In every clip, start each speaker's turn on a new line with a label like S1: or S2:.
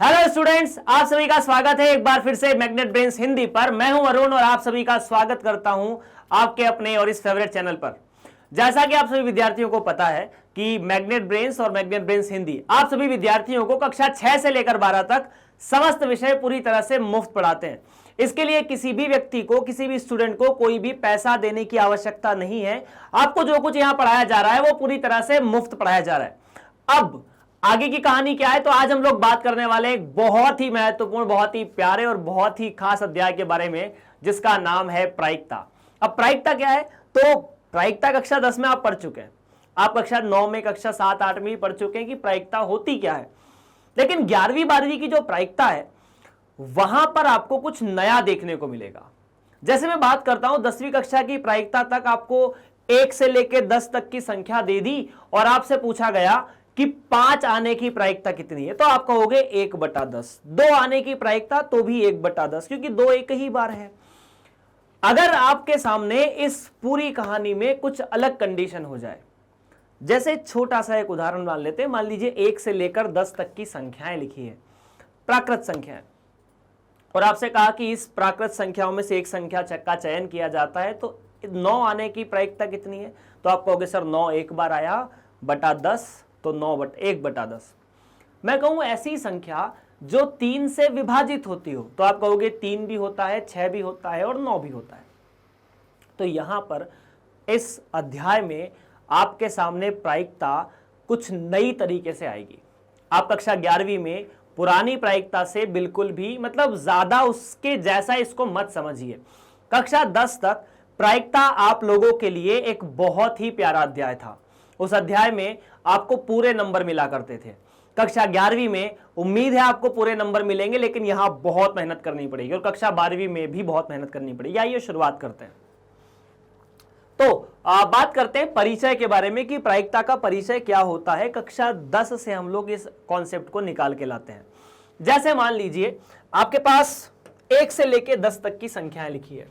S1: Hello students, आप सभी का स्वागत है एक बार फिर से मैग्नेट ब्रेन्स हिंदी पर। मैं हूं अरुण और आप सभी का स्वागत करता हूं आपके अपने और इस फेवरेट चैनल पर। जैसा कि आप सभी विद्यार्थियों को पता है कि मैग्नेट ब्रेन्स और मैग्नेट ब्रेन्स हिंदी आप सभी विद्यार्थियों को कक्षा 6 से लेकर 12 तक समस्त विषय पूरी तरह से मुफ्त पढ़ाते हैं। इसके लिए किसी भी व्यक्ति को, किसी भी स्टूडेंट को कोई भी पैसा देने की आवश्यकता नहीं है। आपको जो कुछ यहां पढ़ाया जा रहा है वो पूरी तरह से मुफ्त पढ़ाया जा रहा है। अब आगे की कहानी क्या है, तो आज हम लोग बात करने वाले हैं एक बहुत ही महत्वपूर्ण, बहुत ही प्यारे और बहुत ही खास अध्याय के बारे में, जिसका नाम है प्रायिकता। अब प्रायिकता क्या है, तो प्रायिकता कक्षा 10 में आप पढ़ चुके हैं, आप कक्षा 9 में, कक्षा 7, 8 में भी पढ़ चुके हैं कि प्रायिकता होती क्या है। लेकिन 11वीं 12वीं की जो प्रायिकता है वहां पर आपको कुछ नया देखने को मिलेगा। जैसे मैं बात करता हूं 10वीं कक्षा की प्रायिकता तक आपको 1 से लेकर 10 तक की संख्या दे दी और आपसे पूछा गया कि 5 आने की प्रायिकता कितनी है, तो आप कहोगे 1/10। 2 आने की प्रायिकता तो भी 1/10, क्योंकि 2 एक ही बार है। अगर आपके सामने इस पूरी कहानी में कुछ अलग कंडीशन हो जाए, जैसे छोटा सा एक उदाहरण मान लेते हैं। मान लीजिए 1 से लेकर 10 तक की संख्याएं लिखी है, प्राकृत संख्याएं, और आपसे कहा कि इस प्राकृत संख्याओं में से एक संख्या का चयन किया जाता है, तो 9 आने की प्रायिकता कितनी है, तो आप कहोगे सर 9 एक बार आया बटा 10, तो 1/10। मैं कहूं ऐसी संख्या जो 3 से विभाजित होती हो, तो आप कहोगे 3 भी होता है, 6 भी होता है और 9 भी होता है। तो यहां पर इस अध्याय में आपके सामने प्रायिकता कुछ नई तरीके से आएगी। आप कक्षा 11वीं में पुरानी प्रायिकता से बिल्कुल भी, मतलब ज्यादा उसके जैसा इसको मत समझिए। कक्षा 10 तक प्रायिकता आप लोगों के लिए एक बहुत ही प्यारा अध्याय था। उस अध्याय में आपको पूरे नंबर मिला करते थे। कक्षा 11वीं में उम्मीद है आपको पूरे नंबर मिलेंगे, लेकिन यहां बहुत मेहनत करनी पड़ेगी, और कक्षा 12वीं में भी बहुत मेहनत करनी पड़ेगी। आइए शुरुआत करते हैं। तो बात करते हैं परिचय के बारे में कि प्रायिकता का परिचय क्या होता है। कक्षा 10 से हम लोग इस कॉन्सेप्ट को निकाल के लाते हैं। जैसे मान लीजिए आपके पास 1 से लेकर 10 तक की संख्याएं लिखी है।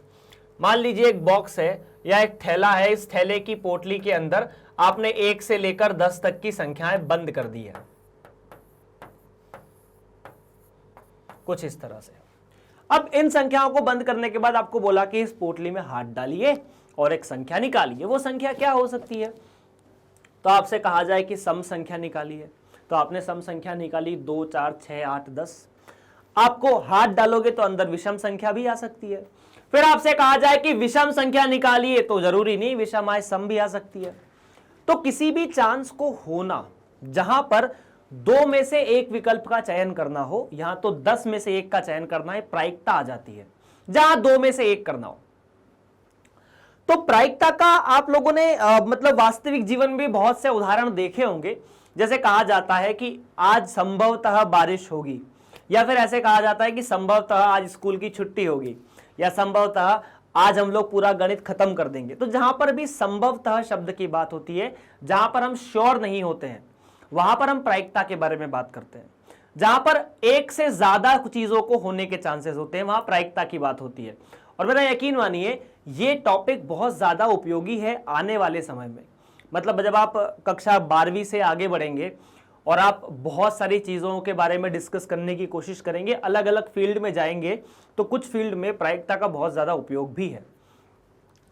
S1: मान लीजिए एक बॉक्स है या एक थैला है, इस थैले की पोटली के अंदर आपने 1 से लेकर 10 तक की संख्याएं बंद कर दी है, कुछ इस तरह से। अब इन संख्याओं को बंद करने के बाद आपको बोला कि इस पोटली में हाथ डालिए और एक संख्या निकालिए। वो संख्या क्या हो सकती है, तो आपसे कहा जाए कि सम संख्या निकालिए, तो आपने सम संख्या निकाली 2, 4, 6, 8, 10। आपको हाथ डालोगे तो अंदर विषम संख्या भी आ सकती है। फिर आपसे कहा जाए कि विषम संख्या निकालिए, तो जरूरी नहीं विषम आए, सम भी आ सकती है। तो किसी भी चांस को होना जहां पर 2 में से एक विकल्प का चयन करना हो, यहां तो 10 में से एक का चयन करना है, प्रायिकता आ जाती है। जहां 2 में से एक करना हो, तो प्रायिकता का आप लोगों ने मतलब वास्तविक जीवन में बहुत से उदाहरण देखे होंगे। जैसे कहा जाता है कि आज संभवतः बारिश होगी, या फिर ऐसे कहा जाता है कि संभवतः आज स्कूल की छुट्टी होगी, या संभवतः आज हम लोग पूरा गणित खत्म कर देंगे। तो जहां पर भी संभवतः शब्द की बात होती है, जहां पर हम श्योर नहीं होते हैं, वहां पर हम प्रायिकता के बारे में बात करते हैं। जहां पर एक से ज्यादा चीजों को होने के चांसेस होते हैं, वहां प्रायिकता की बात होती है। और मेरा यकीन मानिए ये टॉपिक बहुत ज्यादा उपयोगी है आने वाले समय में। मतलब जब आप कक्षा 12वीं से आगे बढ़ेंगे और आप बहुत सारी चीज़ों के बारे में डिस्कस करने की कोशिश करेंगे, अलग अलग फील्ड में जाएंगे, तो कुछ फील्ड में प्रायिकता का बहुत ज़्यादा उपयोग भी है।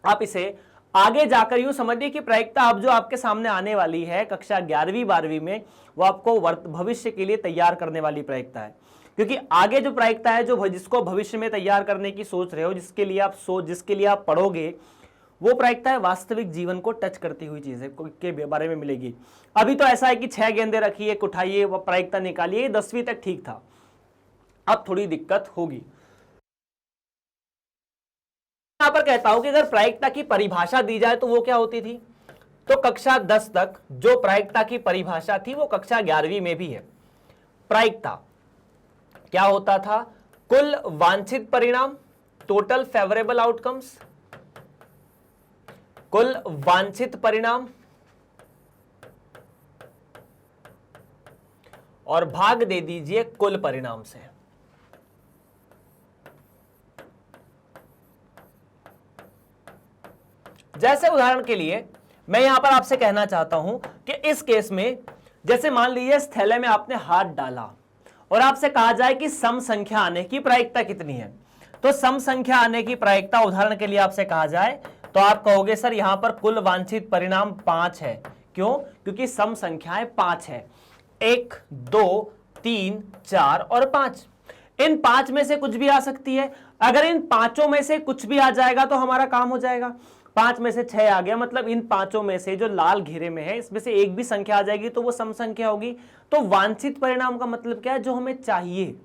S1: आप इसे आगे जाकर यूँ समझिए कि प्रायिकता अब जो आपके सामने आने वाली है कक्षा 11वीं 12वीं में, वो आपको भविष्य के लिए तैयार करने वाली प्रायिकता है। क्योंकि आगे जो प्रायिकता है, जो जिसको भविष्य में तैयार करने की सोच रहे हो, जिसके लिए आप पढ़ोगे, वो प्रायिकता है वास्तविक जीवन को टच करती हुई चीजें के बारे में मिलेगी। अभी तो ऐसा है कि 6 गेंदे रखिए, उठाइए, वो प्रायिकता निकालिए, 10वीं तक ठीक था, अब थोड़ी दिक्कत होगी। यहां पर कहता हूं कि अगर प्रायिकता की परिभाषा दी जाए तो वो क्या होती थी, तो कक्षा 10 तक जो प्रायिकता की परिभाषा थी वो कक्षा 11वीं में भी है। प्रायिकता क्या होता था, कुल वांछित परिणाम, टोटल फेवरेबल आउटकम्स, कुल वांछित परिणाम और भाग दे दीजिए कुल परिणाम से। जैसे उदाहरण के लिए मैं यहां पर आपसे कहना चाहता हूं कि इस केस में जैसे मान लीजिए इस थैले में आपने हाथ डाला और आपसे कहा जाए कि सम संख्या आने की प्रायिकता कितनी है, तो सम संख्या आने की प्रायिकता उदाहरण के लिए आपसे कहा जाए तो आप कहोगे सर यहां पर कुल वांछित परिणाम 5 है। क्यों? क्योंकि सम संख्याएं 5 है, 1 2 3 4 और 5। इन 5 में से कुछ भी आ सकती है। अगर इन पांचों में से कुछ भी आ जाएगा तो हमारा काम हो जाएगा। 5 में से 6 आ गया, मतलब इन पांचों में से जो लाल घेरे में है इसमें से एक भी संख्या आ जाएगी तो वो सम संख्या होगी। तो वांछित परिणाम का मतलब क्या है? जो हमें चाहिए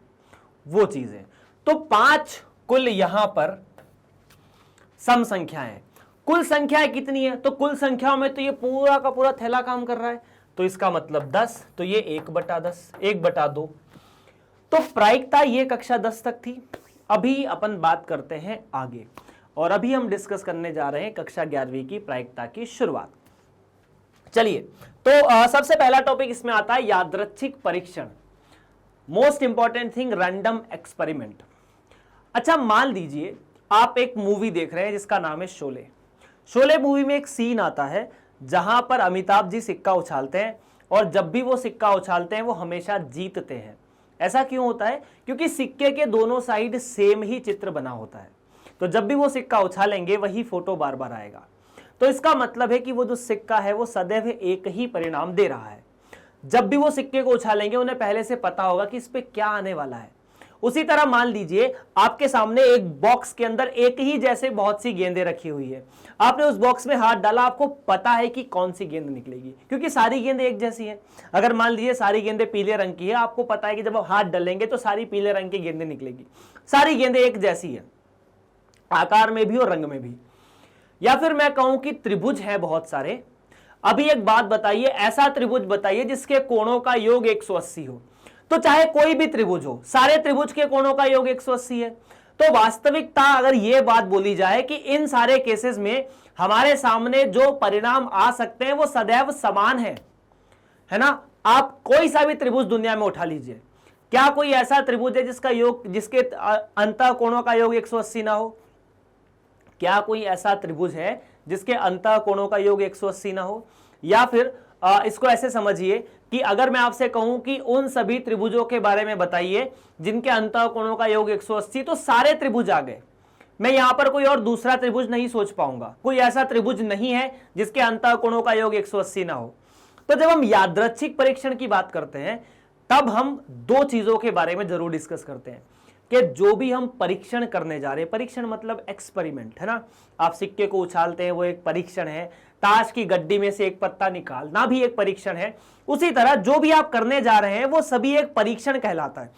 S1: वो चीज है। तो 5 कुल यहां पर सम संख्या है। कुल संख्याएं कितनी है? तो कुल संख्याओं में तो ये पूरा का पूरा थैला काम कर रहा है, तो इसका मतलब 10, तो ये 1/10 1/2। तो प्रायिकता ये कक्षा 10 तक थी। अभी अपन बात करते हैं आगे, और अभी हम डिस्कस करने जा रहे हैं कक्षा 11वीं की प्रायिकता की शुरुआत। चलिए, तो सबसे पहला टॉपिक इसमें आता है यादृच्छिक परीक्षण, most important thing random experiment. अच्छा, मान लीजिए आप एक मूवी देख रहे हैं जिसका नाम है शोले। शोले मूवी में एक सीन आता है जहां पर अमिताभ जी सिक्का उछालते हैं, और जब भी वो सिक्का उछालते हैं वो हमेशा जीतते हैं। ऐसा क्यों होता है? क्योंकि सिक्के के दोनों साइड सेम ही चित्र बना होता है, तो जब भी वो सिक्का उछालेंगे वही फोटो बार बार आएगा। तो इसका मतलब है कि वो जो सिक्का है वो सदैव एक ही परिणाम दे रहा है। जब भी वो सिक्के को उछालेंगे उन्हें पहले से पता होगा कि इस पे क्या आने वाला है। उसी तरह मान लीजिए आपके सामने एक बॉक्स के अंदर एक ही जैसे बहुत सी गेंदें रखी हुई है। आपने उस बॉक्स में हाथ डाला, आपको पता है कि कौन सी गेंद निकलेगी, क्योंकि सारी गेंदें एक जैसी हैं। अगर मान लीजिए सारी गेंदें पीले रंग की है, आपको पता है कि जब आप हाथ डालेंगे तो सारी पीले रंग की गेंदें निकलेगी। सारी गेंदें एक जैसी है, आकार में भी और रंग में भी। या फिर मैं कहूं कि त्रिभुज है बहुत सारे। अभी एक बात बताइए, ऐसा त्रिभुज बताइए जिसके कोणों का योग 180 हो। तो चाहे कोई भी त्रिभुज हो, सारे त्रिभुज के कोणों का योग 180 है। तो वास्तविकता अगर यह बात बोली जाए कि इन सारे केसेस में हमारे सामने जो परिणाम आ सकते हैं वो सदैव समान है ना। आप कोई सा भी त्रिभुज दुनिया में उठा लीजिए, क्या कोई ऐसा त्रिभुज है जिसके अंतः कोणों का योग 180 ना हो? क्या कोई ऐसा त्रिभुज है जिसके अंतः कोणों का योग 180 ना हो? या फिर इसको ऐसे समझिए कि अगर मैं आपसे कहूं कि उन सभी त्रिभुजों के बारे में बताइए जिनके अंतः कोणों का योग 180, तो सारे त्रिभुज आ गए। मैं यहां पर कोई और दूसरा त्रिभुज नहीं सोच पाऊंगा, कोई ऐसा त्रिभुज नहीं है जिसके अंतः कोणों का योग 180 ना हो। तो जब हम यादृच्छिक परीक्षण की बात करते हैं तब हम दो चीजों के बारे में जरूर डिस्कस करते हैं कि जो भी हम परीक्षण करने जा रहे हैं, परीक्षण मतलब एक्सपेरिमेंट, है ना। आप सिक्के को उछालते हैं, वो एक परीक्षण है। ताश की गड्डी में से एक पत्ता निकालना भी एक परीक्षण है। उसी तरह जो भी आप करने जा रहे हैं वो सभी एक परीक्षण कहलाता है।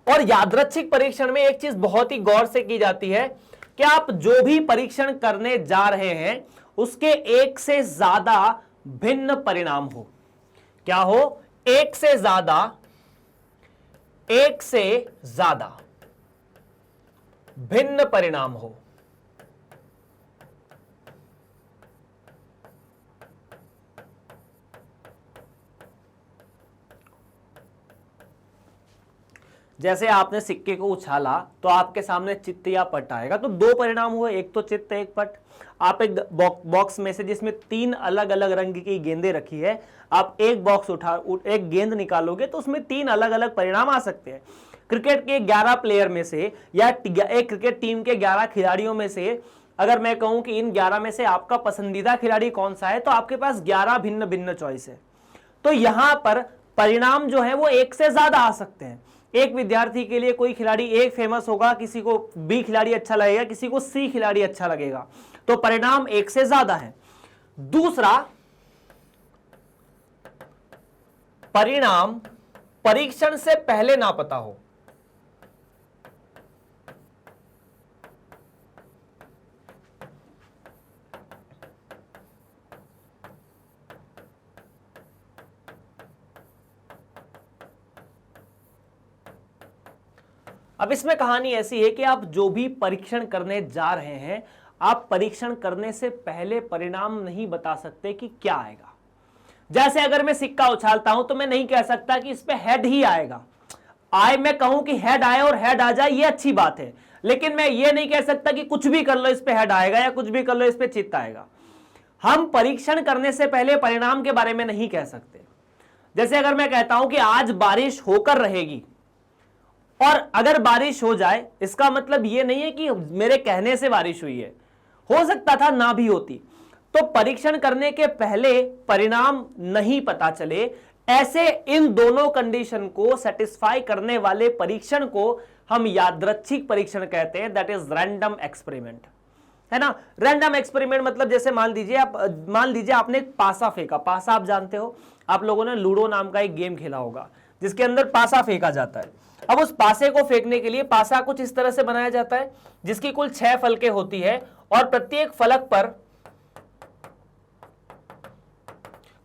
S1: और यादृच्छिक परीक्षण में एक चीज बहुत ही गौर से की जाती है कि आप जो भी परीक्षण करने जा रहे हैं उसके एक से ज्यादा भिन्न परिणाम हो। क्या हो? एक से ज्यादा भिन्न परिणाम हो। जैसे आपने सिक्के को उछाला तो आपके सामने चित्त या पट आएगा, तो दो परिणाम हुए, एक तो चित्त एक पट। आप एक बॉक्स में से जिसमें 3 अलग अलग रंग की गेंदें रखी है, आप एक बॉक्स एक गेंद निकालोगे तो उसमें 3 अलग अलग परिणाम आ सकते हैं। क्रिकेट के 11 प्लेयर में से या एक क्रिकेट टीम के 11 खिलाड़ियों में से अगर मैं कहूं कि इन 11 में से आपका पसंदीदा खिलाड़ी कौन सा है, तो आपके पास 11 भिन्न भिन्न चॉइस है। तो यहां पर परिणाम जो है वो एक से ज्यादा आ सकते हैं। एक विद्यार्थी के लिए कोई खिलाड़ी एक फेमस होगा, किसी को बी खिलाड़ी अच्छा लगेगा, किसी को सी खिलाड़ी अच्छा लगेगा, तो परिणाम एक से ज्यादा है। दूसरा, परिणाम परीक्षण से पहले ना पता हो। अब इसमें कहानी ऐसी है कि आप जो भी परीक्षण करने जा रहे हैं, आप परीक्षण करने से पहले परिणाम नहीं बता सकते कि क्या आएगा। जैसे अगर मैं सिक्का उछालता हूं तो मैं नहीं कह सकता कि इस पे हेड ही आएगा। मैं कहूं कि हेड आए और हेड आ जाए, ये अच्छी बात है, लेकिन मैं ये नहीं कह सकता कि कुछ भी कर लो इस पे हेड आएगा या कुछ भी कर लो इस पे चित्त आएगा। हम परीक्षण करने से पहले परिणाम के बारे में नहीं कह सकते। जैसे अगर मैं कहता हूं कि आज बारिश होकर रहेगी, और अगर बारिश हो जाए, इसका मतलब यह नहीं है कि मेरे कहने से बारिश हुई है, हो सकता था ना भी होती। तो परीक्षण करने के पहले परिणाम नहीं पता चले, ऐसे इन दोनों कंडीशन को सेटिस्फाई करने वाले परीक्षण को हम यादृच्छिक परीक्षण कहते हैं, दैट इज रैंडम एक्सपेरिमेंट, है ना। रैंडम एक्सपेरिमेंट मतलब जैसे मान लीजिए आपने एक पासा फेंका। पासा आप जानते हो, आप लोगों ने लूडो नाम का एक गेम खेला होगा जिसके अंदर पासा फेंका जाता है। अब उस पासे को फेंकने के लिए पासा कुछ इस तरह से बनाया जाता है जिसकी कुल 6 फलकें होती है, और प्रत्येक फलक पर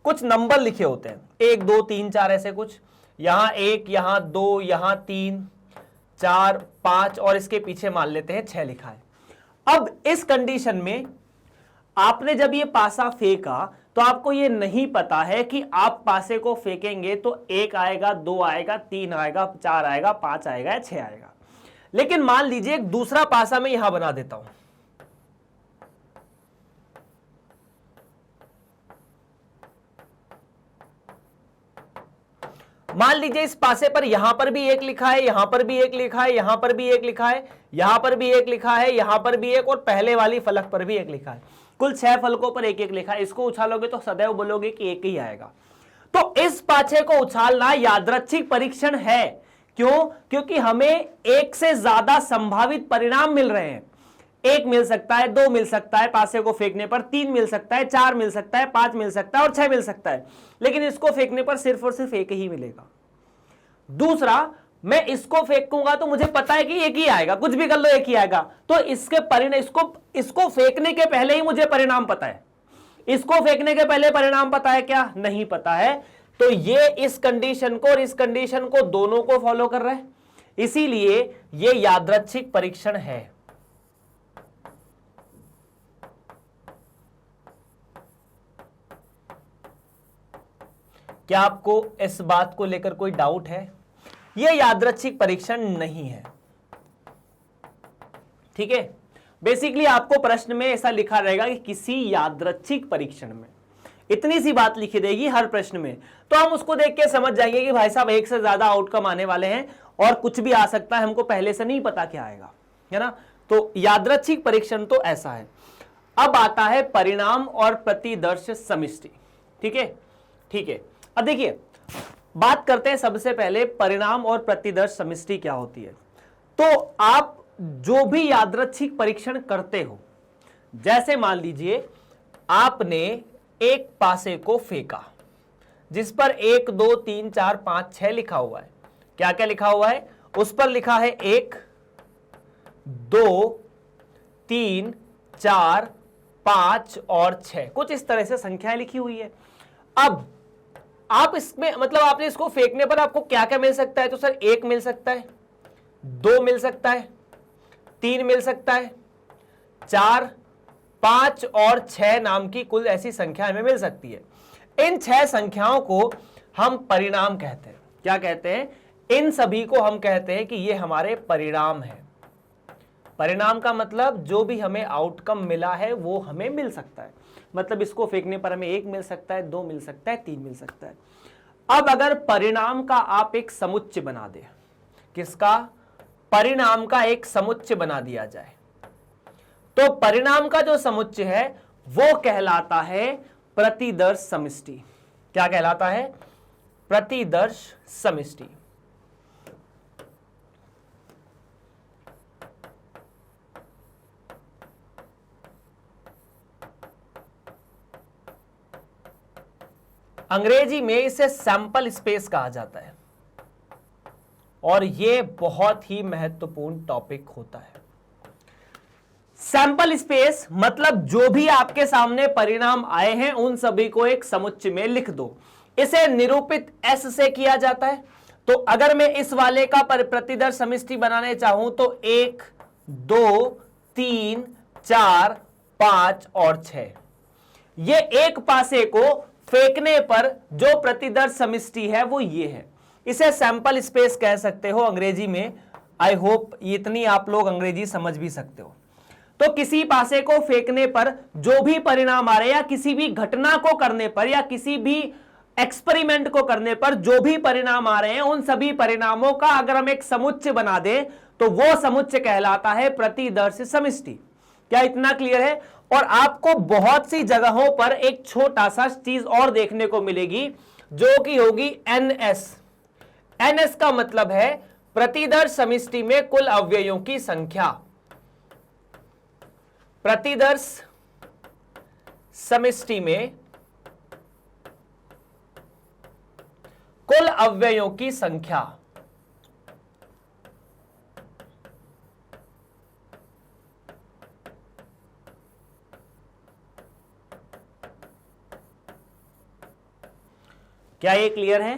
S1: कुछ नंबर लिखे होते हैं, 1 2 3 4 ऐसे कुछ, यहां 1, यहां 2, यहां 3 4 5 और इसके पीछे मान लेते हैं 6 लिखा है। अब इस कंडीशन में आपने जब ये पासा फेंका तो आपको ये नहीं पता है कि आप पासे को फेंकेंगे तो 1 आएगा, 2 आएगा, 3 आएगा, 4 आएगा, 5 आएगा या 6 आएगा। लेकिन मान लीजिए एक दूसरा पासा मैं यहां बना देता हूं, मान लीजिए इस पासे पर यहां पर भी 1 लिखा है, यहां पर भी 1 लिखा है, यहां पर भी 1 लिखा है, यहां पर भी 1 लिखा है, यहां पर भी 1, और पहले वाली फलक पर भी 1 लिखा है। कुल 6 फलकों पर 1 1 लिखा है। इसको उछालोगे तो सदैव बोलोगे कि 1 ही आएगा। तो इस पाछे को उछालना यादृच्छिक परीक्षण है। क्यों? क्योंकि हमें 1 से ज्यादा संभावित परिणाम मिल रहे हैं। 1 मिल सकता है, 2 मिल सकता है, पासे को फेंकने पर 3 मिल सकता है, 4 मिल सकता है, 5 मिल सकता है और 6 मिल सकता है। लेकिन इसको फेंकने पर सिर्फ और सिर्फ 1 ही मिलेगा। दूसरा, मैं इसको फेंकूंगा तो मुझे पता है कि 1 ही आएगा, कुछ भी कर लो 1 ही आएगा। तो इसके परिणाम, इसको फेंकने के पहले ही मुझे परिणाम पता है। इसको फेंकने के पहले परिणाम पता है क्या? नहीं पता है। तो ये इस कंडीशन को और इस कंडीशन को दोनों को फॉलो कर रहा है, इसीलिए ये यादृच्छिक परीक्षण है। क्या आपको इस बात को लेकर कोई डाउट है? यह यादृच्छिक परीक्षण नहीं है, ठीक है। बेसिकली आपको प्रश्न में ऐसा लिखा रहेगा कि किसी यादृच्छिक परीक्षण में, इतनी सी बात लिखी रहेगी हर प्रश्न में। तो हम उसको देख के समझ जाएंगे कि भाई साहब 1 से ज्यादा आउटकम आने वाले हैं और कुछ भी आ सकता है, हमको पहले से नहीं पता क्या आएगा, है ना। तो यादृच्छिक परीक्षण तो ऐसा है। अब आता है परिणाम और प्रतिदर्श समष्टि, ठीक है, ठीक है। अब देखिए, बात करते हैं सबसे पहले परिणाम और प्रतिदर्श समष्टि क्या होती है। तो आप जो भी यादृच्छिक परीक्षण करते हो, जैसे मान लीजिए आपने एक पासे को फेंका जिस पर 1 2 3 4 5 6 लिखा हुआ है। क्या क्या लिखा हुआ है? उस पर लिखा है 1 2 3 4 5 और 6, कुछ इस तरह से संख्याएं लिखी हुई है। अब आप इसमें मतलब आपने इसको फेंकने पर आपको क्या क्या मिल सकता है? तो सर 1 मिल सकता है, 2 मिल सकता है, 3 मिल सकता है, 4 5 और 6 नाम की कुल ऐसी संख्या हमें मिल सकती है। इन 6 संख्याओं को हम परिणाम कहते हैं। क्या कहते हैं? इन सभी को हम कहते हैं कि ये हमारे परिणाम है। परिणाम का मतलब जो भी हमें आउटकम मिला है वो हमें मिल सकता है। मतलब इसको फेंकने पर हमें 1 मिल सकता है, 2 मिल सकता है, 3 मिल सकता है। अब अगर परिणाम का आप एक समुच्चय बना दें, किसका? परिणाम का एक समुच्चय बना दिया जाए, तो परिणाम का जो समुच्चय है वो कहलाता है प्रतिदर्श समष्टि। क्या कहलाता है? प्रतिदर्श समष्टि। अंग्रेजी में इसे सैंपल स्पेस कहा जाता है और यह बहुत ही महत्वपूर्ण टॉपिक होता है। सैंपल स्पेस मतलब जो भी आपके सामने परिणाम आए हैं उन सभी को एक समुच्चय में लिख दो। इसे निरूपित S से किया जाता है। तो अगर मैं इस वाले का प्रतिदर्श समष्टि बनाने चाहूं तो 1 2 3 4 5 और 6, ये एक पासे को फेंकने पर जो प्रतिदर्श समष्टि है वो ये है। इसे सैंपल स्पेस कह सकते हो अंग्रेजी में। आई होप इतनी आप लोग अंग्रेजी समझ भी सकते हो। तो किसी पासे को फेंकने पर जो भी परिणाम आ रहे या किसी भी घटना को करने पर या किसी भी एक्सपेरिमेंट को करने पर जो भी परिणाम आ रहे हैं उन सभी परिणामों का अगर हम एक समुच्चय बना दें तो वो समुच्चय कहलाता है प्रतिदर्श समष्टि। क्या इतना क्लियर है? और आपको बहुत सी जगहों पर एक छोटा सा चीज और देखने को मिलेगी जो कि होगी एनएस। एनएस का मतलब है प्रतिदर्श समष्टि में कुल अवयवों की संख्या। प्रतिदर्श समष्टि में कुल अवयवों की संख्या। क्या ये क्लियर है?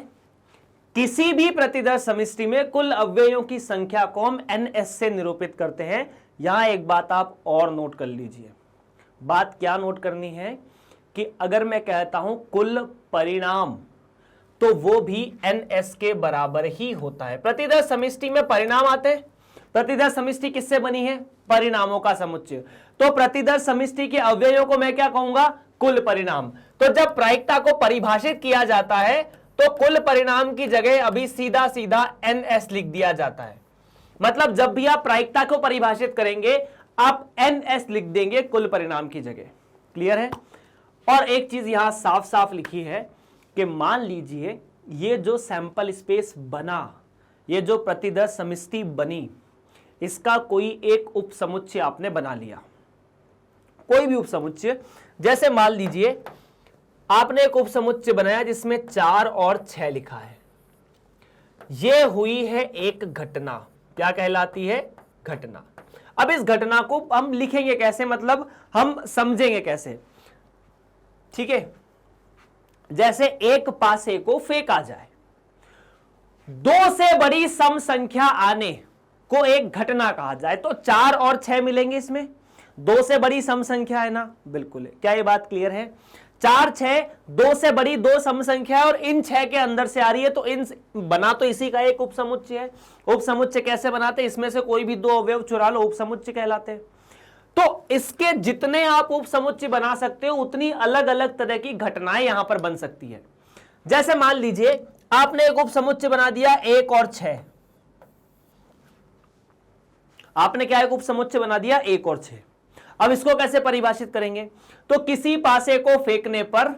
S1: किसी भी प्रतिदर्श समष्टि में कुल अवयवों की संख्या को हम एनएस से निरूपित करते हैं। यहां एक बात आप और नोट कर लीजिए। बात क्या नोट करनी है कि अगर मैं कहता हूं कुल परिणाम तो वो भी एनएस के बराबर ही होता है। प्रतिदर्श समष्टि में परिणाम आते हैं। प्रतिदर्श समष्टि किससे बनी है? परिणामों का समुच्चय। तो प्रतिदर्श समष्टि के अवयवों को मैं क्या कहूंगा? कुल परिणाम। तो जब प्रायिकता को परिभाषित किया जाता है तो कुल परिणाम की जगह अभी सीधा सीधा एनएस लिख दिया जाता है। मतलब जब भी आप प्रायिकता को परिभाषित करेंगे आप एनएस लिख देंगे कुल परिणाम की जगह। क्लियर है? और एक चीज यहां साफ साफ लिखी है कि मान लीजिए ये जो सैंपल स्पेस बना, ये जो प्रतिदर्श समष्टि बनी, इसका कोई एक उपसमुच्चय आपने बना लिया, कोई भी उपसमुच्चय। जैसे मान लीजिए आपने एक उपसमुच्चय बनाया जिसमें 4 और 6 लिखा है। यह हुई है एक घटना। क्या कहलाती है? घटना। अब इस घटना को हम लिखेंगे कैसे, मतलब हम समझेंगे कैसे? ठीक है, जैसे एक पासे को फेंका जाए, 2 से बड़ी सम संख्या आने को एक घटना कहा जाए, तो 4 और 6 मिलेंगे इसमें। 2 से बड़ी सम संख्या है ना? बिल्कुल है। क्या ये बात क्लियर है? 4, 6 2 से बड़ी 2 सम संख्या है और इन 6 के अंदर से आ रही है, तो इन बना तो इसी का एक उपसमुच्चय है। उपसमुच्चय कैसे बनाते? इसमें से कोई भी 2 अवयव चुरा लो, उपसमुच्चय कहलाते हैं। तो इसके जितने आप उपसमुच्चय बना सकते हो उतनी अलग अलग तरह की घटनाएं यहां पर बन सकती है। जैसे मान लीजिए आपने एक उपसमुच्चय बना दिया 1 और 6। आपने क्या एक उपसमुच्चय बना दिया 1 और 6। अब इसको कैसे परिभाषित करेंगे? तो किसी पासे को फेंकने पर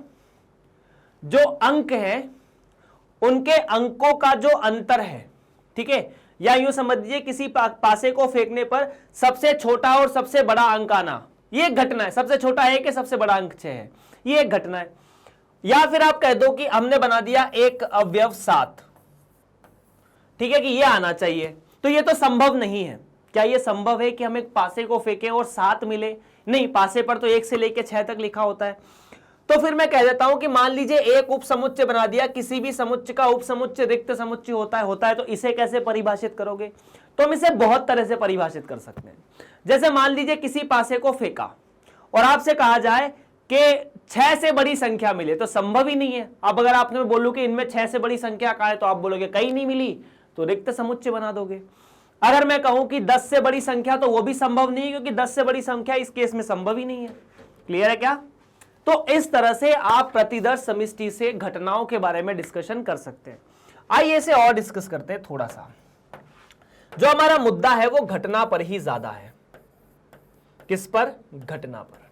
S1: जो अंक है उनके अंकों का जो अंतर है, ठीक है, या यूं समझ लीजिए किसी पासे को फेंकने पर सबसे छोटा और सबसे बड़ा अंक आना, ये एक घटना है। सबसे छोटा 1 है, सबसे बड़ा अंक 6 है, ये एक घटना है। या फिर आप कह दो कि हमने बना दिया एक अवयव 7, ठीक है, कि ये आना चाहिए, तो ये तो संभव नहीं है। क्या ये संभव है कि हम एक पासे को फेंके और 7 मिले? नहीं, पासे पर तो 1 से लेकर 6 तक लिखा होता है। तो फिर मैं कह देता हूं कि मान लीजिए एक उपसमुच्चय बना दिया। किसी भी समुच्चय का उपसमुच्चय रिक्त समुच्चय होता है, तो इसे कैसे परिभाषित करोगे? तो हम इसे बहुत तरह से परिभाषित कर सकते हैं। जैसे मान लीजिए किसी पासे को फेंका और आपसे कहा जाए कि 6 से बड़ी संख्या मिले, तो संभव ही नहीं है। अब अगर आपने बोलूं कि इनमें 6 से बड़ी संख्या कहां है, तो आप बोलोगे कहीं नहीं मिली, तो रिक्त समुच्चय बना दोगे। अगर मैं कहूं कि 10 से बड़ी संख्या, तो वो भी संभव नहीं है, क्योंकि 10 से बड़ी संख्या इस केस में संभव ही नहीं है। क्लियर है क्या? तो इस तरह से आप प्रतिदर्श समष्टि से घटनाओं के बारे में डिस्कशन कर सकते हैं। आइए इसे और डिस्कस करते हैं थोड़ा सा। जो हमारा मुद्दा है वो घटना पर ही ज्यादा है। किस पर? घटना पर।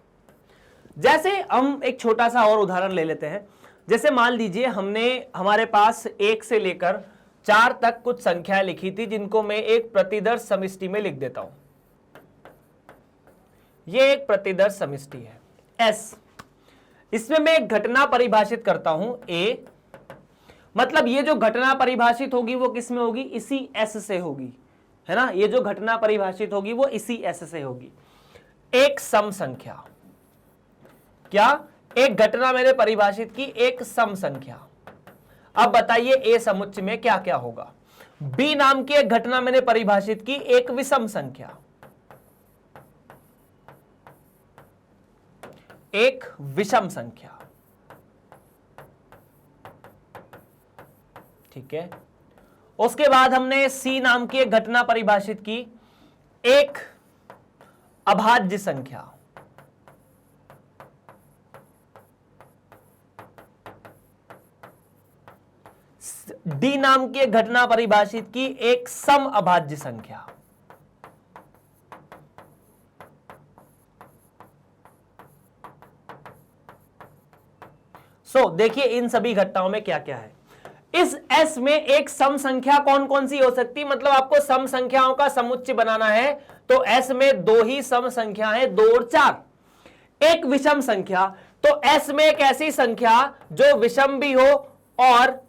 S1: जैसे हम एक छोटा सा और उदाहरण ले लेते हैं। जैसे मान लीजिए हमारे पास 1 से लेकर 4 तक कुछ संख्याएं लिखी थी, जिनको मैं एक प्रतिदर्श समष्टि में लिख देता हूं। यह एक प्रतिदर्श समष्टि है S। इसमें मैं एक घटना परिभाषित करता हूं A। मतलब ये जो घटना परिभाषित होगी वो किस में होगी? इसी S से होगी, है ना? ये जो घटना परिभाषित होगी वो इसी S से होगी। एक सम संख्या। क्या? एक घटना मैंने परिभाषित की, एक सम संख्या। अब बताइए A समुच्चय में क्या क्या होगा? B नाम की एक घटना मैंने परिभाषित की, एक विषम संख्या, एक विषम संख्या, ठीक है। उसके बाद हमने C नाम की एक घटना परिभाषित की, एक अभाज्य संख्या, डी नाम की एक घटना परिभाषित की, एक सम अभाज्य संख्या। देखिए इन सभी घटनाओं में क्या क्या है। इस S में एक सम संख्या कौन कौन सी हो सकती है, मतलब आपको सम संख्याओं का समुच्चय बनाना है तो S में दो ही सम संख्या है, 2 और 4। एक विषम संख्या, तो S में एक ऐसी संख्या जो विषम भी हो और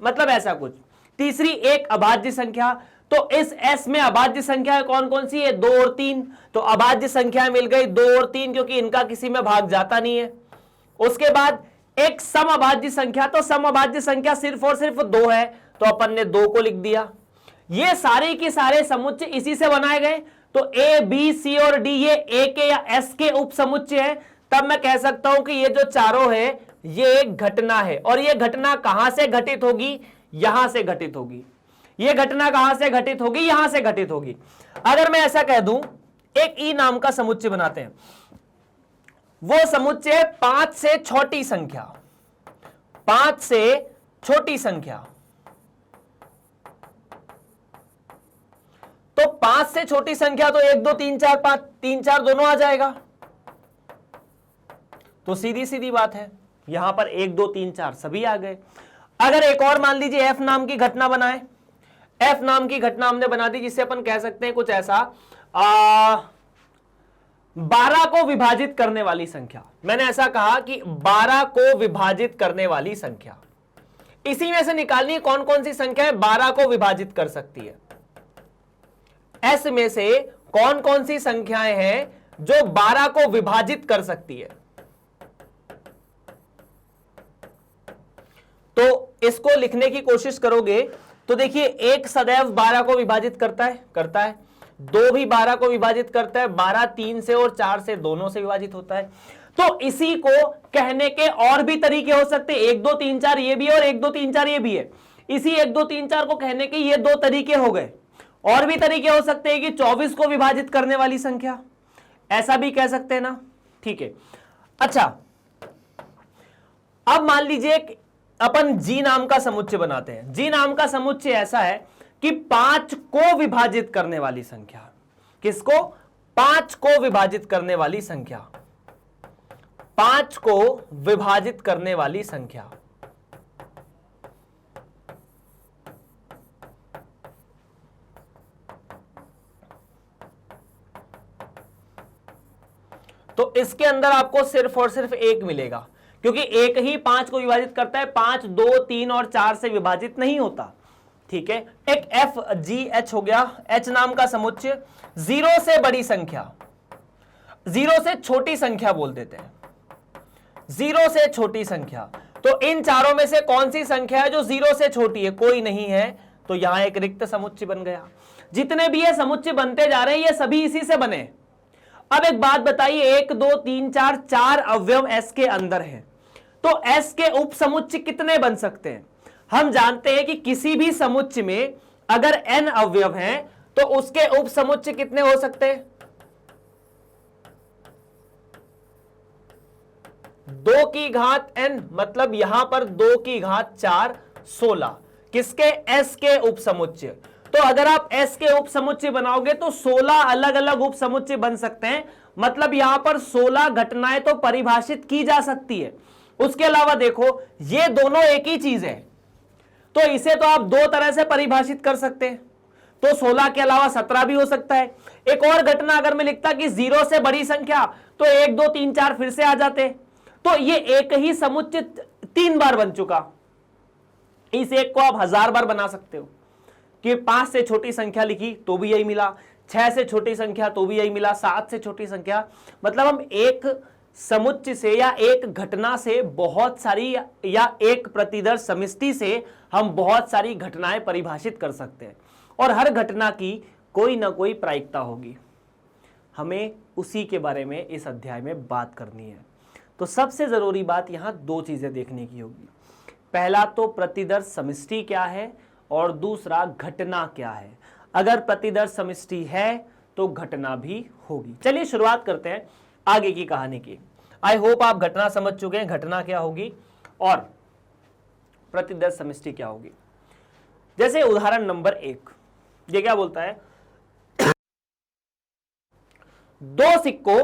S1: मतलब ऐसा कुछ। तीसरी एक अभाज्य संख्या, तो इस S में अभाज्य संख्या कौन कौन सी है, 2 और 3। तो अभाज्य संख्या मिल गई 2 और 3 क्योंकि इनका किसी में भाग जाता नहीं है। उसके बाद एक सम अभाज्य संख्या, तो सम अभाज्य संख्या सिर्फ और सिर्फ 2 है तो अपन ने 2 को लिख दिया। ये सारे के सारे समुच्चय इसी से बनाए गए, तो A, B, C और D ये A के या S के उप समुच्चय है। तब मैं कह सकता हूं कि ये जो चारों है ये एक घटना है, और ये घटना कहां से घटित होगी, यहां से घटित होगी। ये घटना कहां से घटित होगी, यहां से घटित होगी। अगर मैं ऐसा कह दूं, एक E नाम का समुच्चय बनाते हैं, वो समुच्चय 5 से छोटी संख्या, 5 से छोटी संख्या, तो 5 से छोटी संख्या तो 1 2 3 4 5, 3 4 दोनों आ जाएगा। तो सीधी सीधी बात है, यहां पर 1 2 3 4 सभी आ गए। अगर एक और मान लीजिए F नाम की घटना बनाए, F नाम की घटना हमने बना दी, जिससे अपन कह सकते हैं कुछ ऐसा 12 को विभाजित करने वाली संख्या। मैंने ऐसा कहा कि 12 को विभाजित करने वाली संख्या, इसी में से निकालनी है कौन कौन सी संख्या 12 को विभाजित कर सकती है। S में से कौन कौन सी संख्याएं हैं जो 12 को विभाजित कर सकती है। तो इसको लिखने की कोशिश करोगे तो देखिए, एक सदैव 12 को विभाजित करता है, 2 भी 12 को विभाजित करता है, 12 3 से और 4 से दोनों से विभाजित होता है। तो इसी को कहने के और भी तरीके हो सकते हैं, 1 2 3 4 ये भी है और 1 2 3 4 ये भी है। इसी 1 2 3 4 को कहने के ये 2 तरीके हो गए। और भी तरीके हो सकते हैं कि 24 को विभाजित करने वाली संख्या, ऐसा भी कह सकते हैं ना, ठीक है। अच्छा, अब मान लीजिए अपन G नाम का समुच्चय बनाते हैं। G नाम का समुच्चय ऐसा है कि 5 को विभाजित करने वाली संख्या, किसको, 5 को विभाजित करने वाली संख्या, 5 को विभाजित करने वाली संख्या। तो इसके अंदर आपको सिर्फ और सिर्फ 1 मिलेगा, क्योंकि एक ही 5 को विभाजित करता है, 5 2 3 और 4 से विभाजित नहीं होता, ठीक है। एक F G H हो गया, H नाम का समुच्चय, 0 से बड़ी संख्या, 0 से छोटी संख्या बोल देते हैं, 0 से छोटी संख्या। तो इन चारों में से कौन सी संख्या है जो 0 से छोटी है, कोई नहीं है, तो यहां एक रिक्त समुच्चय बन गया। जितने भी ये समुच्चय बनते जा रहे हैं ये सभी इसी से बने। अब एक बात बताइए, 1 2 3 4 4 अवयव S के अंदर है, तो S के उप समुच्चय कितने बन सकते हैं। हम जानते हैं कि किसी भी समुच्चय में अगर n अवयव हैं तो उसके उप समुच्चय कितने हो सकते हैं, 2 की घात n, मतलब यहां पर 2 की घात 4 16, किसके, S के उप समुच्चय। तो अगर आप S के उप समुच्चय बनाओगे तो 16 अलग अलग उप समुच्चय बन सकते हैं, मतलब यहां पर 16 घटनाएं तो परिभाषित की जा सकती है। उसके अलावा देखो, ये दोनों एक ही चीज है, तो इसे तो आप 2 तरह से परिभाषित कर सकते हैं, तो 16 के अलावा 17 भी हो सकता है। एक और घटना अगर मैं लिखता कि 0 से बड़ी संख्या, तो 1 2 3 4 फिर से आ जाते, तो ये एक ही समुच्चय 3 बार बन चुका। इस एक को आप 1000 बार बना सकते हो कि 5 से छोटी संख्या लिखी तो भी यही मिला, 6 से छोटी संख्या तो भी यही मिला, 7 से छोटी संख्या, मतलब हम एक समुच्चय से या एक घटना से बहुत सारी या एक प्रतिदर्श समष्टि से हम बहुत सारी घटनाएं परिभाषित कर सकते हैं, और हर घटना की कोई ना कोई प्रायिकता होगी। हमें उसी के बारे में इस अध्याय में बात करनी है। तो सबसे जरूरी बात यहां 2 चीजें देखने की होगी, पहला तो प्रतिदर्श समष्टि क्या है और दूसरा घटना क्या है। अगर प्रतिदर्श समष्टि है तो घटना भी होगी। चलिए शुरुआत करते हैं आगे की कहानी की। आई होप आप घटना समझ चुके हैं, घटना क्या होगी और प्रतिदर्श समष्टि क्या होगी। जैसे उदाहरण नंबर 1, ये क्या बोलता है, 2 सिक्कों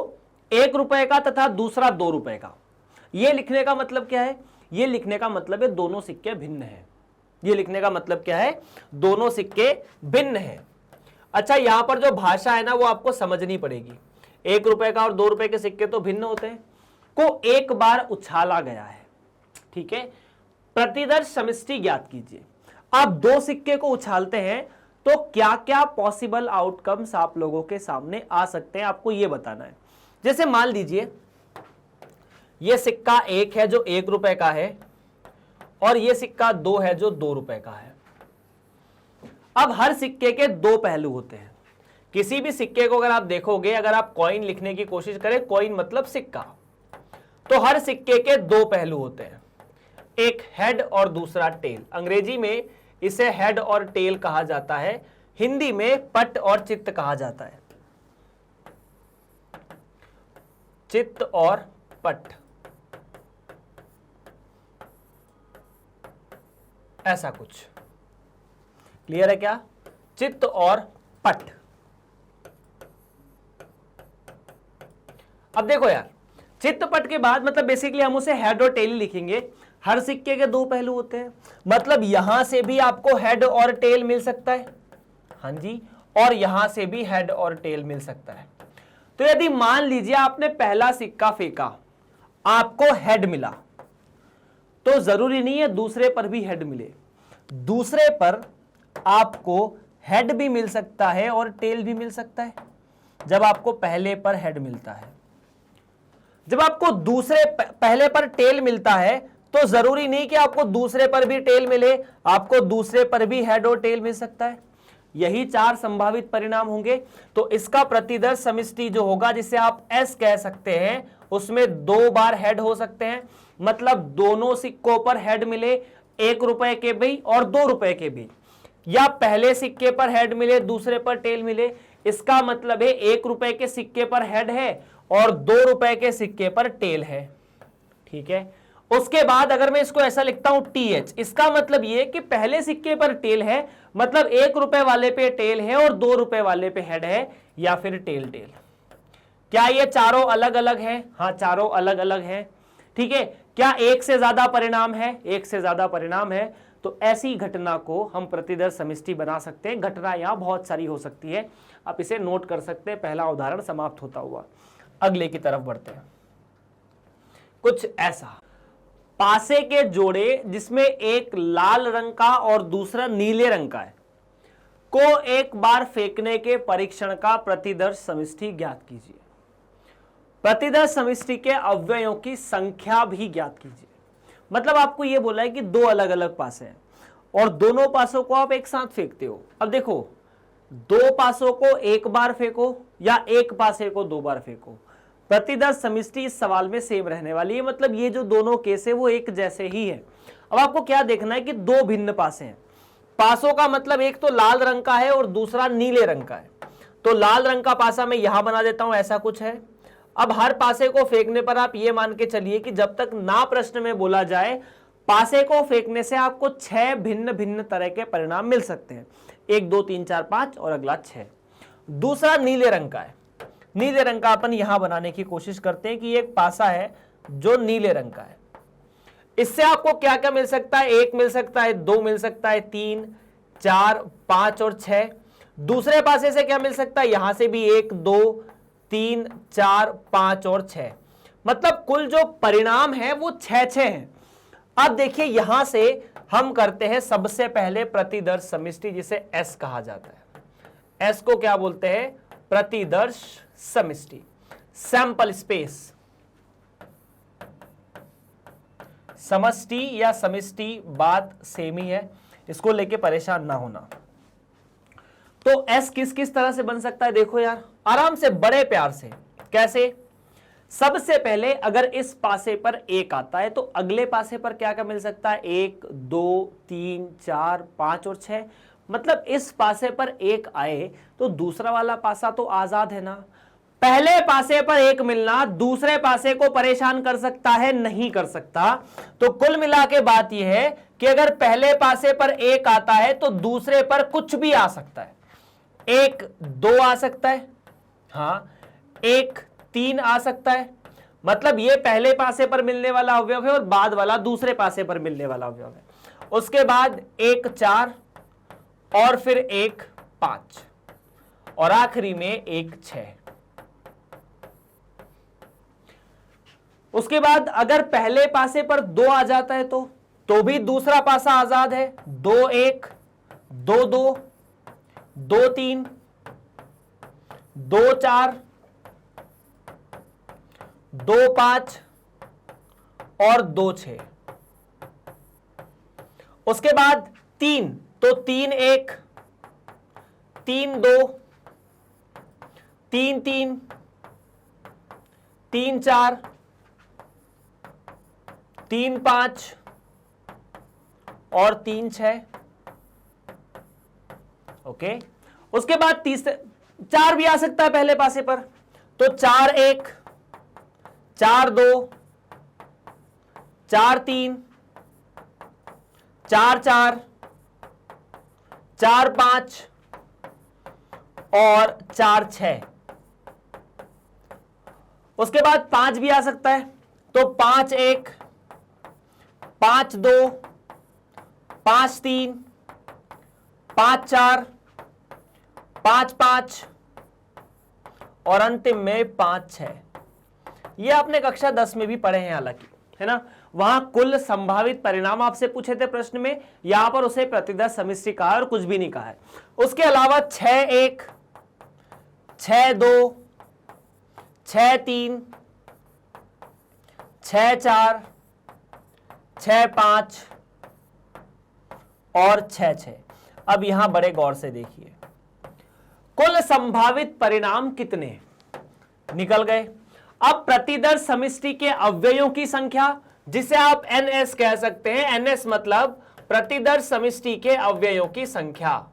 S1: 1 रुपए का तथा दूसरा 2 रुपए का। ये लिखने का मतलब क्या है, ये लिखने का मतलब है दोनों सिक्के भिन्न हैं। ये लिखने का मतलब क्या है, दोनों सिक्के भिन्न हैं। अच्छा, यहां पर जो भाषा है ना वो आपको समझनी पड़ेगी। 1 रुपए का और 2 रुपए के सिक्के तो भिन्न होते हैं, को एक बार उछाला गया है, ठीक है। प्रतिदर्श समष्टि ज्ञात कीजिए। आप 2 सिक्के को उछालते हैं तो क्या क्या पॉसिबल आउटकम्स आप लोगों के सामने आ सकते हैं, आपको यह बताना है। जैसे मान लीजिए यह सिक्का 1 है जो 1 रुपए का है, और यह सिक्का 2 है जो 2 रुपए का है। अब हर सिक्के के 2 पहलू होते हैं। किसी भी सिक्के को अगर आप देखोगे, अगर आप कॉइन लिखने की कोशिश करें, कॉइन मतलब सिक्का, तो हर सिक्के के 2 पहलू होते हैं, एक हेड और दूसरा टेल। अंग्रेजी में इसे हेड और टेल कहा जाता है, हिंदी में पट और चित्त कहा जाता है। चित्त और पट, ऐसा कुछ। क्लियर है क्या? चित्त और पट। अब देखो यार, चित्त पट के बाद मतलब बेसिकली हम उसे हेड और टेल लिखेंगे। हर सिक्के के 2 पहलू होते हैं, मतलब यहां से भी आपको हेड और टेल मिल सकता है, हाँ जी, और यहां से भी हेड और टेल मिल सकता है। तो यदि मान लीजिए आपने पहला सिक्का फेंका, आपको हेड मिला, तो जरूरी नहीं है दूसरे पर भी हेड मिले। दूसरे पर आपको हेड भी मिल सकता है और टेल भी मिल सकता है। जब आपको पहले पर हेड मिलता है, जब आपको पहले पर टेल मिलता है, तो जरूरी नहीं कि आपको दूसरे पर भी टेल मिले, आपको दूसरे पर भी हेड और टेल मिल सकता है। यही 4 संभावित परिणाम होंगे। तो इसका प्रतिदर्श समष्टि जो होगा, जिसे आप एस कह सकते हैं, उसमें 2 बार हेड हो सकते हैं, मतलब दोनों सिक्कों पर हेड मिले, 1 रुपए के भी और 2 रुपए के भी, या पहले सिक्के पर हेड मिले, दूसरे पर टेल मिले। इसका मतलब है 1 रुपए के सिक्के पर हेड है और 2 रुपए के सिक्के पर टेल है, ठीक है। उसके बाद अगर मैं इसको ऐसा लिखता हूं TH, इसका मतलब यह कि पहले सिक्के पर टेल है, मतलब 1 रुपए वाले पे टेल है और 2 रुपए वाले पे हेड है, या फिर टेल टेल। क्या ये चारों अलग अलग हैं? हाँ, चारों अलग अलग हैं, ठीक है। क्या एक से ज्यादा परिणाम है? एक से ज्यादा परिणाम है। तो ऐसी घटना को हम प्रतिदर्श समष्टि बना सकते हैं। घटना यहां बहुत सारी हो सकती है, आप इसे नोट कर सकते हैं। पहला उदाहरण समाप्त होता हुआ अगले की तरफ बढ़ते हैं। कुछ ऐसा, पासे के जोड़े जिसमें एक लाल रंग का और दूसरा नीले रंग का है, को एक बार फेंकने के परीक्षण का प्रतिदर्श समष्टि ज्ञात कीजिए। प्रतिदर्श समष्टि के अवयवों की संख्या भी ज्ञात कीजिए। मतलब आपको यह बोला है कि 2 अलग अलग पासे हैं और दोनों पासों को आप एक साथ फेंकते हो। अब देखो, 2 पासों को एक बार फेंको या एक पासे को 2 बार फेंको, प्रतिदर्श समष्टि इस सवाल में सेम रहने वाली है। मतलब ये जो दोनों केस है वो एक जैसे ही है। अब आपको क्या देखना है कि 2 भिन्न पासे हैं। पासों का मतलब एक तो लाल रंग का है और दूसरा नीले रंग का है। तो लाल रंग का पासा मैं यहां बना देता हूं, ऐसा कुछ है। अब हर पासे को फेंकने पर आप ये मान के चलिए कि जब तक ना प्रश्न में बोला जाए, पासे को फेंकने से आपको 6 भिन्न भिन्न तरह के परिणाम मिल सकते हैं। 1 2 3 4 5 और अगला 6। दूसरा नीले रंग का है। नीले रंग का अपन यहां बनाने की कोशिश करते हैं कि एक पासा है जो नीले रंग का है। इससे आपको क्या क्या मिल सकता है? 1 मिल सकता है, 2 मिल सकता है, 3 4 5 और 6। दूसरे पासे से क्या मिल सकता है? यहां से भी 1 2 3 4 5 और 6। मतलब कुल जो परिणाम है वो 6 हैं। अब देखिए, यहां से हम करते हैं सबसे पहले प्रतिदर्श समष्टि, जिसे एस कहा जाता है। एस को क्या बोलते हैं? प्रतिदर्श समष्टि, सैंपल स्पेस। समष्टि या समष्टि बात सेम ही है, इसको लेके परेशान ना होना। तो एस किस किस तरह से बन सकता है? देखो यार, आराम से, बड़े प्यार से। कैसे? सबसे पहले अगर इस पासे पर 1 आता है तो अगले पासे पर क्या क्या मिल सकता है? 1 2 3 4 5 और 6। मतलब इस पासे पर 1 आए तो दूसरा वाला पासा तो आजाद है ना। पहले पासे पर 1 मिलना दूसरे पासे को परेशान कर सकता है? नहीं कर सकता। तो कुल मिला के बात यह है कि अगर पहले पासे पर 1 आता है तो दूसरे पर कुछ भी आ सकता है। 1 2 आ सकता है, हां 1 3 आ सकता है, मतलब ये पहले पासे पर मिलने वाला अवयव है और बाद वाला दूसरे पासे पर मिलने वाला अवयव है। उसके बाद 1 4 और फिर 1 5 और आखिरी में 1 6। उसके बाद अगर पहले पासे पर 2 आ जाता है तो भी दूसरा पासा आजाद है। 2 1 2 2 2 3 2 4 2 5 और 2 6। उसके बाद 3 तो 3 1 3 2 3 3 3 4 3 5 और 3 6। ओके, उसके बाद तीसरे 4 भी आ सकता है पहले पासे पर, तो 4 1 4 2 4 3 4 4 4 5 और 4 6। उसके बाद 5 भी आ सकता है, तो 5 1 5 2 5 3 5 4 5 5 और अंतिम में 5 6। ये आपने कक्षा 10 में भी पढ़े हैं हालांकि, है ना। वहां कुल संभावित परिणाम आपसे पूछे थे प्रश्न में, यहां पर उसे प्रतिदर्श समिष्टि कहा और कुछ भी नहीं कहा है। उसके अलावा 6 1 6 2 6 3 6 4 6 5 और 6 6। अब यहां बड़े गौर से देखिए, कुल संभावित परिणाम कितने निकल गए। अब प्रतिदर्श समिष्टि के अवयवों की संख्या, जिसे आप NS कह सकते हैं, NS मतलब प्रतिदर्श समिष्टि के अवयवों की संख्या।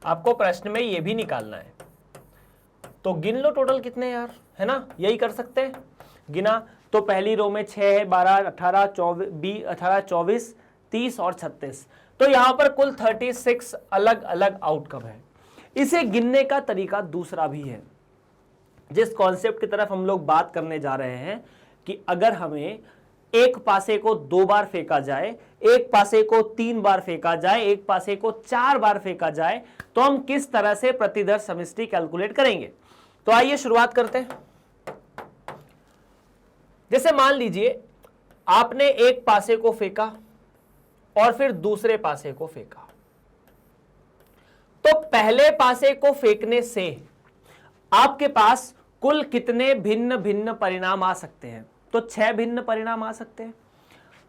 S1: आपको प्रश्न में यह भी निकालना है, तो गिन लो टोटल कितने यार, है ना, यही कर सकते हैं। गिना तो पहली रो में 6 है, 12 18 24 30 और 36, तो यहां पर कुल 36 अलग अलग आउटकम है। इसे गिनने का तरीका दूसरा भी है, जिस कॉन्सेप्ट की तरफ हम लोग बात करने जा रहे हैं कि अगर हमें एक पासे को 2 बार फेंका जाए, एक पासे को 3 बार फेंका जाए, एक पासे को 4 बार फेंका जाए, तो हम किस तरह से प्रतिदर्श समिष्टि कैलकुलेट करेंगे। तो आइए शुरुआत करते हैं। जैसे मान लीजिए आपने एक पासे को फेंका और फिर दूसरे पासे को फेंका, तो पहले पासे को फेंकने से आपके पास कुल कितने भिन्न भिन्न परिणाम आ सकते हैं, तो 6 भिन्न परिणाम आ सकते हैं।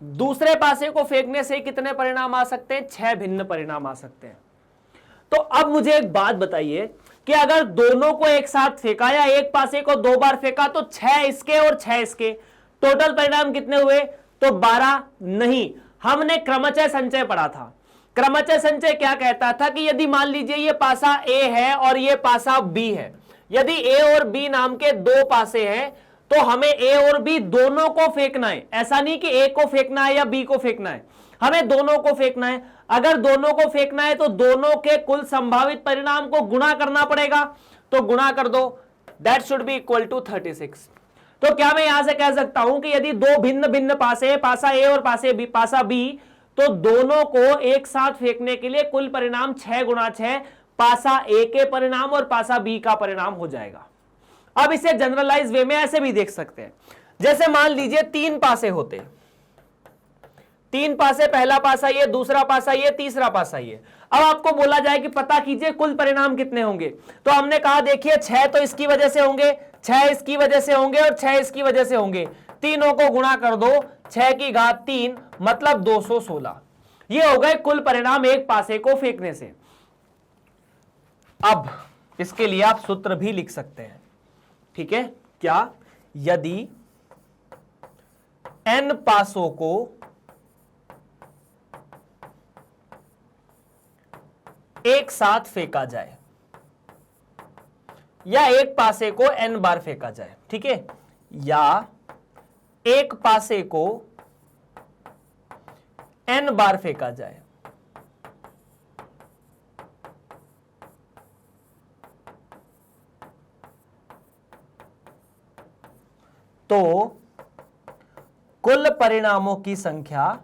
S1: दूसरे पासे को फेंकने से कितने परिणाम आ सकते हैं, 6 भिन्न परिणाम आ सकते हैं। तो अब मुझे एक बात बताइए कि अगर दोनों को एक साथ फेंका या एक पासे को 2 बार फेंका, तो 6 इसके और 6 इसके, टोटल परिणाम कितने हुए, तो 12 नहीं। हमने क्रमचय संचय पढ़ा था। क्रमचय संचय क्या कहता था कि यदि मान लीजिए ये पासा A है और ये पासा B है, यदि A और B नाम के 2 पासे हैं, तो हमें A और B दोनों को फेंकना है। ऐसा नहीं कि A को फेंकना है या B को फेंकना है, हमें दोनों को फेंकना है। अगर दोनों को फेंकना है तो दोनों के कुल संभावित परिणाम को गुणा करना पड़ेगा, तो गुणा कर दो, that should be equal to 36। तो क्या मैं यहां से कह सकता हूं कि यदि 2 भिन्न भिन्न पासे, पासा A और पासा B, तो दोनों को एक साथ फेंकने के लिए कुल परिणाम 6 गुणा 6 पासा A के परिणाम और पासा B का परिणाम हो जाएगा। अब इसे जनरलाइज वे में ऐसे भी देख सकते हैं, जैसे मान लीजिए 3 पासे होते, 3 पासे, पहला पासा ये, दूसरा पासा ये, तीसरा पासा ये। अब आपको बोला जाए कि पता कीजिए कुल परिणाम कितने होंगे, तो हमने कहा देखिए 6 तो इसकी वजह से होंगे, 6 इसकी वजह से होंगे और 6 इसकी वजह से होंगे। तीनों को गुणा कर दो, 6 की घात 3 मतलब 216। ये हो गए कुल परिणाम एक पासे को फेंकने से। अब इसके लिए आप सूत्र भी लिख सकते हैं, ठीक है क्या, यदि n पासों को एक साथ फेंका जाए या एक पासे को n बार फेंका जाए, ठीक है, या एक पासे को n बार फेंका जाए, तो कुल परिणामों की संख्या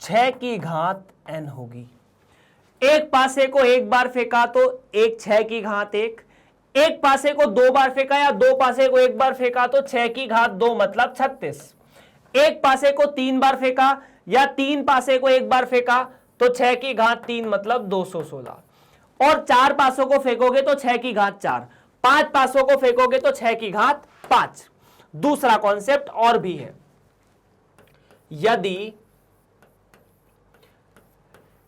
S1: छह की घात n होगी। एक पासे को एक बार फेंका तो एक 6 की घात 1, एक पासे को 2 बार फेंका या 2 पासे को एक बार फेंका तो 6 की घात 2 मतलब 36, एक पासे को 3 बार फेंका या 3 पासे को एक बार फेंका तो 6 की घात 3 मतलब 216, और 4 पासों को फेंकोगे तो 6 की घात 4, 5 पासों को फेंकोगे तो 6 की घात 5। दूसरा कॉन्सेप्ट और भी है, यदि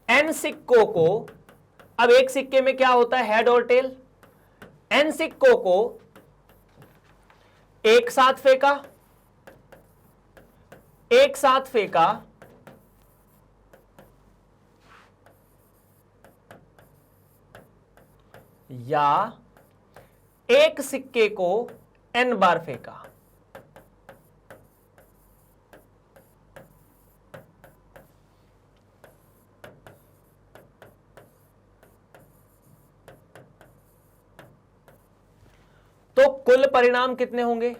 S1: n सिक्कों को, अब एक सिक्के में क्या होता है, हेड और टेल, n सिक्कों को एक साथ फेंका या एक सिक्के को n बार फेंका, तो कुल परिणाम कितने होंगे,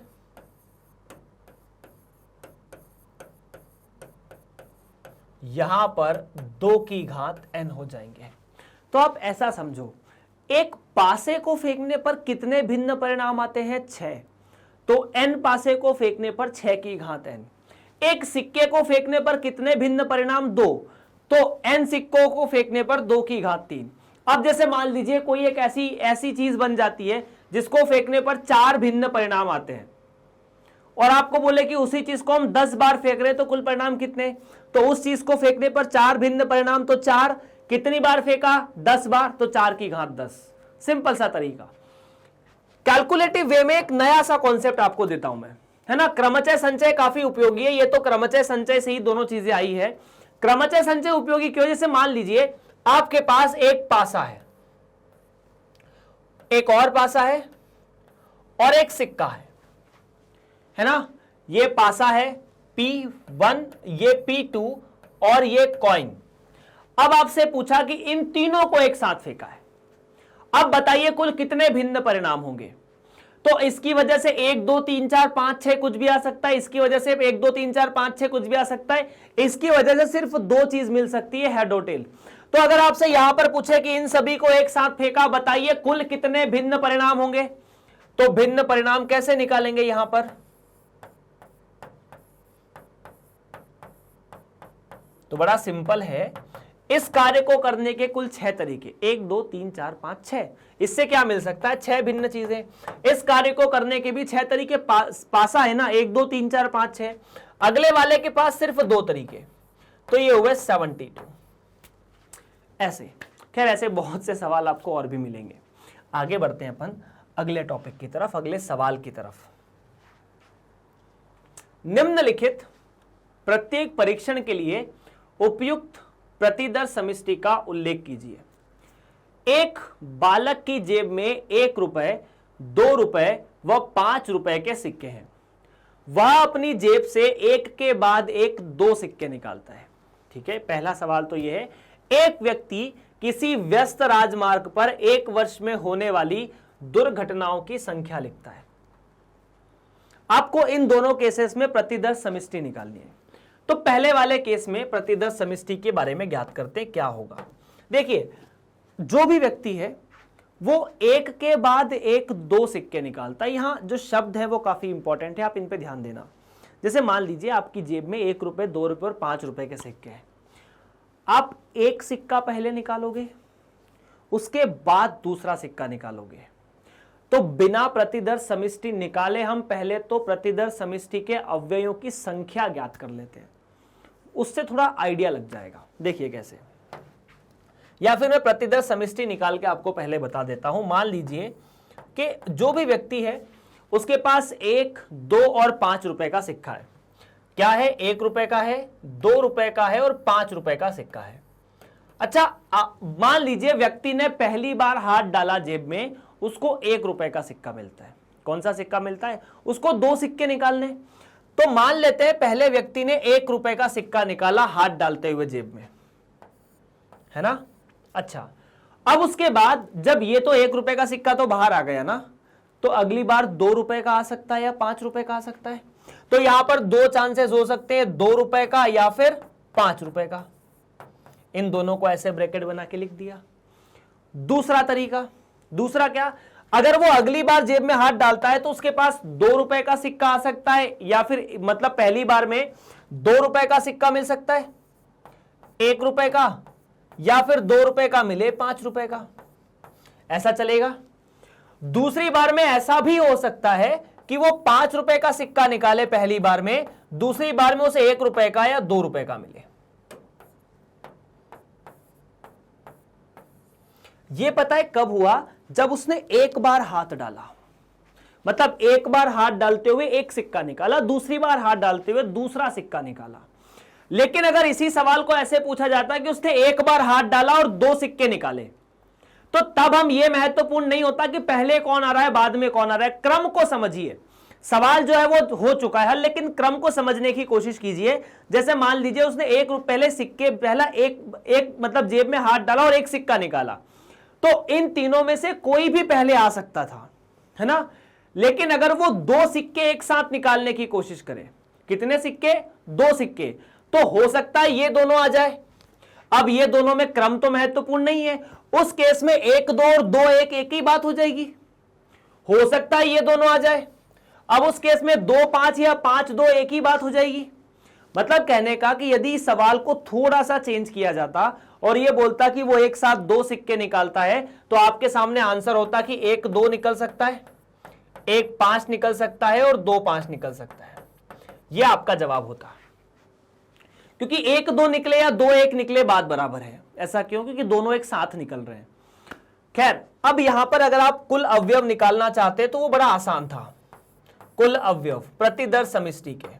S1: यहां पर 2 की घात n हो जाएंगे। तो आप ऐसा समझो, एक पासे को फेंकने पर कितने भिन्न परिणाम आते हैं, 6, तो n पासे को फेंकने पर 6 की घात n। एक सिक्के को फेंकने पर कितने भिन्न परिणाम, 2, तो n सिक्कों को फेंकने पर 2 की घात 3। अब जैसे मान लीजिए कोई एक ऐसी चीज बन जाती है जिसको फेंकने पर 4 भिन्न परिणाम आते हैं, और आपको बोले कि उसी चीज को हम 10 बार फेंक रहे हैं तो कुल परिणाम कितने, तो उस चीज को फेंकने पर 4 भिन्न परिणाम, तो 4 कितनी बार फेंका, 10 बार, तो 4 की घात 10। सिंपल सा तरीका। कैलकुलेटिव वे में एक नया सा कॉन्सेप्ट आपको देता हूं मैं, है ना। क्रमचय संचय काफी उपयोगी है, ये तो क्रमचय संचय से ही दोनों चीजें आई है। क्रमचय संचय उपयोगी क्यों, जैसे मान लीजिए आपके पास एक पासा है, एक और पासा है और एक सिक्का है ना। ये पासा है P1, ये P2 और ये कॉइन। अब आपसे पूछा कि इन तीनों को एक साथ फेंका है, अब बताइए कुल कितने भिन्न परिणाम होंगे। तो इसकी वजह से 1 2 3 4 5 6 कुछ भी आ सकता है, इसकी वजह से 1 2 3 4 5 6 कुछ भी आ सकता है, इसकी वजह से सिर्फ 2 चीज मिल सकती है, हेड और टेल। तो अगर आपसे यहां पर पूछे कि इन सभी को एक साथ फेंका, बताइए कुल कितने भिन्न परिणाम होंगे, तो भिन्न परिणाम कैसे निकालेंगे यहां पर, तो बड़ा सिंपल है। इस कार्य को करने के कुल 6 तरीके, 1 2 3 4 5 6, इससे क्या मिल सकता है, 6 भिन्न चीजें। इस कार्य को करने के भी 6 तरीके, पासा है ना, 1 2 3 4 5 6, अगले वाले के पास सिर्फ 2 तरीके, तो ये हुए 72। ऐसे खैर ऐसे बहुत से सवाल आपको और भी मिलेंगे। आगे बढ़ते हैं अपन अगले टॉपिक की तरफ, अगले सवाल की तरफ। निम्नलिखित प्रत्येक परीक्षण के लिए उपयुक्त प्रतिदर समष्टि का उल्लेख कीजिए। एक बालक की जेब में 1 रुपए, 2 रुपए व 5 रुपए के सिक्के हैं। वह अपनी जेब से एक के बाद एक 2 सिक्के निकालता है। ठीक है, पहला सवाल तो यह है, एक व्यक्ति किसी व्यस्त राजमार्ग पर 1 वर्ष में होने वाली दुर्घटनाओं की संख्या लिखता है। आपको इन दोनों केसेस में प्रतिदर समष्टि निकालनी है। तो पहले वाले केस में प्रतिदर समष्टि के बारे में ज्ञात करते क्या होगा। देखिए, जो भी व्यक्ति है वो एक के बाद एक 2 सिक्के निकालता है। यहां जो शब्द है वो काफी इंपॉर्टेंट है, आप इन पे ध्यान देना। जैसे मान लीजिए आपकी जेब में 1 रुपए, 2 रुपए और 5 रुपए के सिक्के हैं। आप एक सिक्का पहले निकालोगे, उसके बाद दूसरा सिक्का निकालोगे। तो बिना प्रतिदर समष्टि निकाले हम पहले तो प्रतिदर समष्टि के अवयवों की संख्या ज्ञात कर लेते हैं, उससे थोड़ा आइडिया लग जाएगा। देखिए कैसे, या फिर मैं प्रतिदर समष्टि निकाल के आपको पहले बता देता हूं। मान लीजिए कि जो भी व्यक्ति है उसके पास 1, 2 और 5 रुपए का सिक्का है। क्या है? 1 रुपए का है, 2 रुपए का है और 5 रुपए का सिक्का है। अच्छा, मान लीजिए व्यक्ति ने पहली बार हाथ डाला जेब में, उसको 1 रुपए का सिक्का मिलता है। कौन सा सिक्का मिलता है? उसको 2 सिक्के निकालने। तो मान लेते हैं पहले व्यक्ति ने 1 रुपए का सिक्का निकाला हाथ डालते हुए जेब में, है ना। अच्छा, अब उसके बाद जब ये तो 1 रुपए का सिक्का तो बाहर आ गया ना, तो अगली बार 2 रुपए का आ सकता है या 5 रुपए का आ सकता है। तो यहां पर 2 चांसेस हो सकते हैं, 2 रुपए का या फिर 5 रुपए का। इन दोनों को ऐसे ब्रैकेट बना के लिख दिया। दूसरा तरीका, दूसरा क्या? अगर वो अगली बार जेब में हाथ डालता है तो उसके पास 2 रुपए का सिक्का आ सकता है, या फिर मतलब पहली बार में 2 रुपए का सिक्का मिल सकता है, 1 रुपए का, या फिर 2 रुपए का मिले 5 रुपए का। ऐसा चलेगा। दूसरी बार में ऐसा भी हो सकता है कि वो 5 रुपए का सिक्का निकाले पहली बार में, दूसरी बार में उसे 1 रुपए का या 2 रुपए का मिले। ये पता है कब हुआ? जब उसने एक बार हाथ डाला, मतलब एक बार हाथ डालते हुए एक सिक्का निकाला, दूसरी बार हाथ डालते हुए दूसरा सिक्का निकाला। लेकिन अगर इसी सवाल को ऐसे पूछा जाता कि उसने एक बार हाथ डाला और 2 सिक्के निकाले, तो तब हम ये महत्वपूर्ण नहीं होता कि पहले कौन आ रहा है बाद में कौन आ रहा है। क्रम को समझिए। सवाल जो है वो हो चुका है, लेकिन क्रम को समझने की कोशिश कीजिए। जैसे मान लीजिए उसने पहले सिक्के, पहला एक मतलब जेब में हाथ डाला और एक सिक्का निकाला, तो इन तीनों में से कोई भी पहले आ सकता था, है ना। लेकिन अगर वो 2 सिक्के एक साथ निकालने की कोशिश करे, कितने सिक्के? 2 सिक्के, तो हो सकता है ये दोनों आ जाए। अब ये दोनों में क्रम तो महत्वपूर्ण नहीं है, उस केस में 1, 2 और 2, 1 एक ही बात हो जाएगी। हो सकता है ये दोनों आ जाए। अब उस केस में 2, 5 या 5, 2 एक ही बात हो जाएगी। मतलब कहने का कि यदि इस सवाल को थोड़ा सा चेंज किया जाता और ये बोलता कि वो एक साथ 2 सिक्के निकालता है, तो आपके सामने आंसर होता कि 1, 2 निकल सकता है, 1, 5 निकल सकता है और 2, 5 निकल सकता है। ये आपका जवाब होता। क्योंकि 1, 2 निकले या 2, 1 निकले बात बराबर है। ऐसा क्यों? क्योंकि दोनों एक साथ निकल रहे हैं। खैर, अब यहां पर अगर आप कुल अवयव निकालना चाहते तो वो बड़ा आसान था। कुल अवयव प्रतिदर समष्टि के।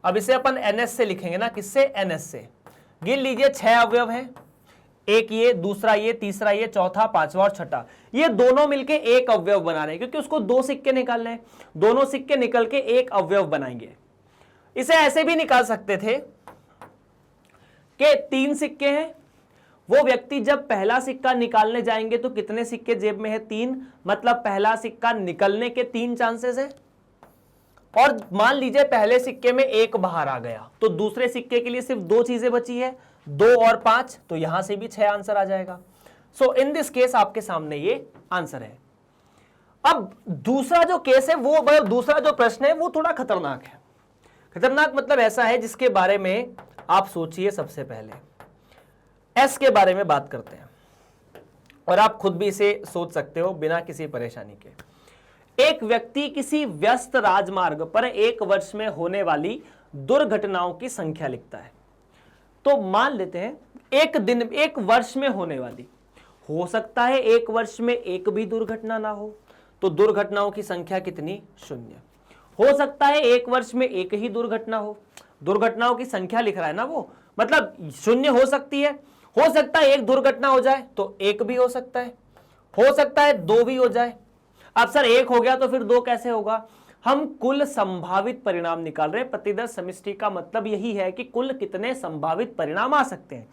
S1: अब इसे अपन NS से लिखेंगे ना। किससे? NS से। गिन लीजिए 6 अवयव हैं। एक ये, दूसरा ये, तीसरा ये, चौथा, पांचवा और छठा। ये दोनों मिलके एक अवयव बना रहे हैं, क्योंकि उसको 2 सिक्के निकालने हैं। दोनों सिक्के निकल के एक अवयव बनाएंगे। इसे ऐसे भी निकाल सकते थे कि 3 सिक्के हैं, वो व्यक्ति जब पहला सिक्का निकालने जाएंगे तो कितने सिक्के जेब में है? 3, मतलब पहला सिक्का निकलने के 3 चांसेस है। और मान लीजिए पहले सिक्के में 1 बाहर आ गया, तो दूसरे सिक्के के लिए सिर्फ 2 चीजें बची है, 2 और 5, तो यहां से भी 6 आंसर आ जाएगा। सो इन दिस केस आपके सामने ये आंसर है। अब दूसरा जो केस है वो, दूसरा जो प्रश्न है वो थोड़ा खतरनाक है। खतरनाक मतलब ऐसा है जिसके बारे में आप सोचिए। सबसे पहले एस के बारे में बात करते हैं, और आप खुद भी इसे सोच सकते हो बिना किसी परेशानी के। एक व्यक्ति किसी व्यस्त राजमार्ग पर 1 वर्ष में होने वाली दुर्घटनाओं की संख्या लिखता है। तो मान लेते हैं 1 वर्ष में होने वाली, हो सकता है 1 वर्ष में एक भी दुर्घटना ना हो, तो दुर्घटनाओं की संख्या कितनी? 0। हो सकता है 1 वर्ष में एक ही दुर्घटना हो, दुर्घटनाओं की संख्या लिख रहा है ना वो, मतलब 0 हो सकती है। हो सकता है 1 दुर्घटना हो जाए तो 1 भी हो सकता है 2 भी हो जाए। अब सर 1 हो गया तो फिर 2 कैसे होगा? हम कुल संभावित परिणाम निकाल रहे हैं। प्रतिदर समष्टि का मतलब यही है कि कुल कितने संभावित परिणाम आ सकते हैं।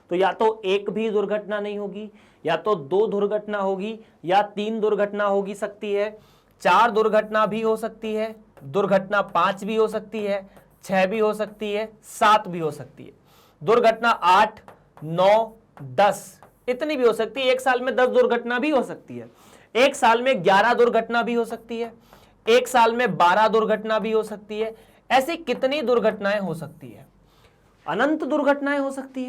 S1: तो या तो 1 भी दुर्घटना नहीं होगी, या तो 2 दुर्घटना होगी, या 3 दुर्घटना होगी सकती है, 4 दुर्घटना भी हो सकती है, दुर्घटना 5 भी हो सकती है, 6 भी हो सकती है, 7 भी हो सकती है, दुर्घटना 8, 9, 10 इतनी भी हो सकती है। 1 साल में 10 दुर्घटना भी हो सकती है, 1 साल में 11 दुर्घटना भी हो सकती है, 1 साल में 12 दुर्घटना भी हो सकती है। ऐसी कितनी दुर्घटनाएं हो सकती है? अनंत दुर्घटनाएं हो सकती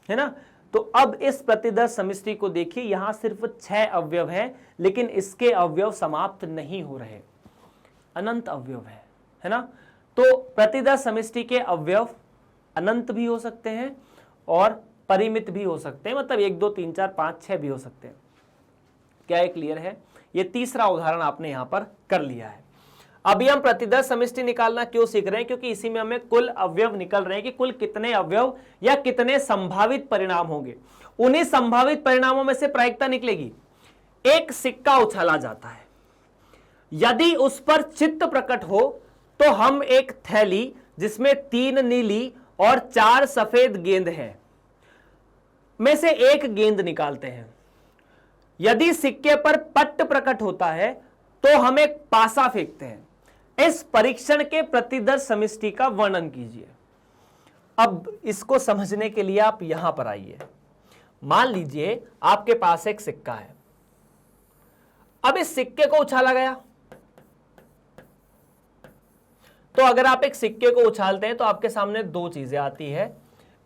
S1: है ना। तो अब इस प्रतिदर समष्टि को देखिए, यहां सिर्फ 6 अवयव हैं, लेकिन इसके अवयव समाप्त नहीं हो रहे, अनंत अवयव है ना। तो प्रतिदर समष्टि के अवयव अनंत भी हो सकते हैं और परिमित भी हो सकते हैं, मतलब 1, 2, 3, 4, 5, 6 भी हो सकते हैं। क्या ये क्लियर है? ये तीसरा उदाहरण आपने यहां पर कर लिया है। अभी हम प्रतिदर्श समष्टि निकालना क्यों सीख रहे हैं? क्योंकि इसी में हमें कुल अवयव निकल रहे हैं कि कुल कितने अवयव या कितने संभावित परिणाम होंगे। उन्हीं संभावित परिणामों में से प्रायिकता निकलेगी। एक सिक्का उछाला जाता है, यदि उस पर चित्त प्रकट हो तो हम एक थैली जिसमें 3 नीली और 4 सफेद गेंद हैं में से एक गेंद निकालते हैं। यदि सिक्के पर पट्ट प्रकट होता है तो हम एक पासा फेंकते हैं। इस परीक्षण के प्रतिदर्श समष्टि का वर्णन कीजिए। अब इसको समझने के लिए आप यहां पर आइए। मान लीजिए आपके पास एक सिक्का है। अब इस सिक्के को उछाला गया, तो अगर आप एक सिक्के को उछालते हैं तो आपके सामने 2 चीजें आती है।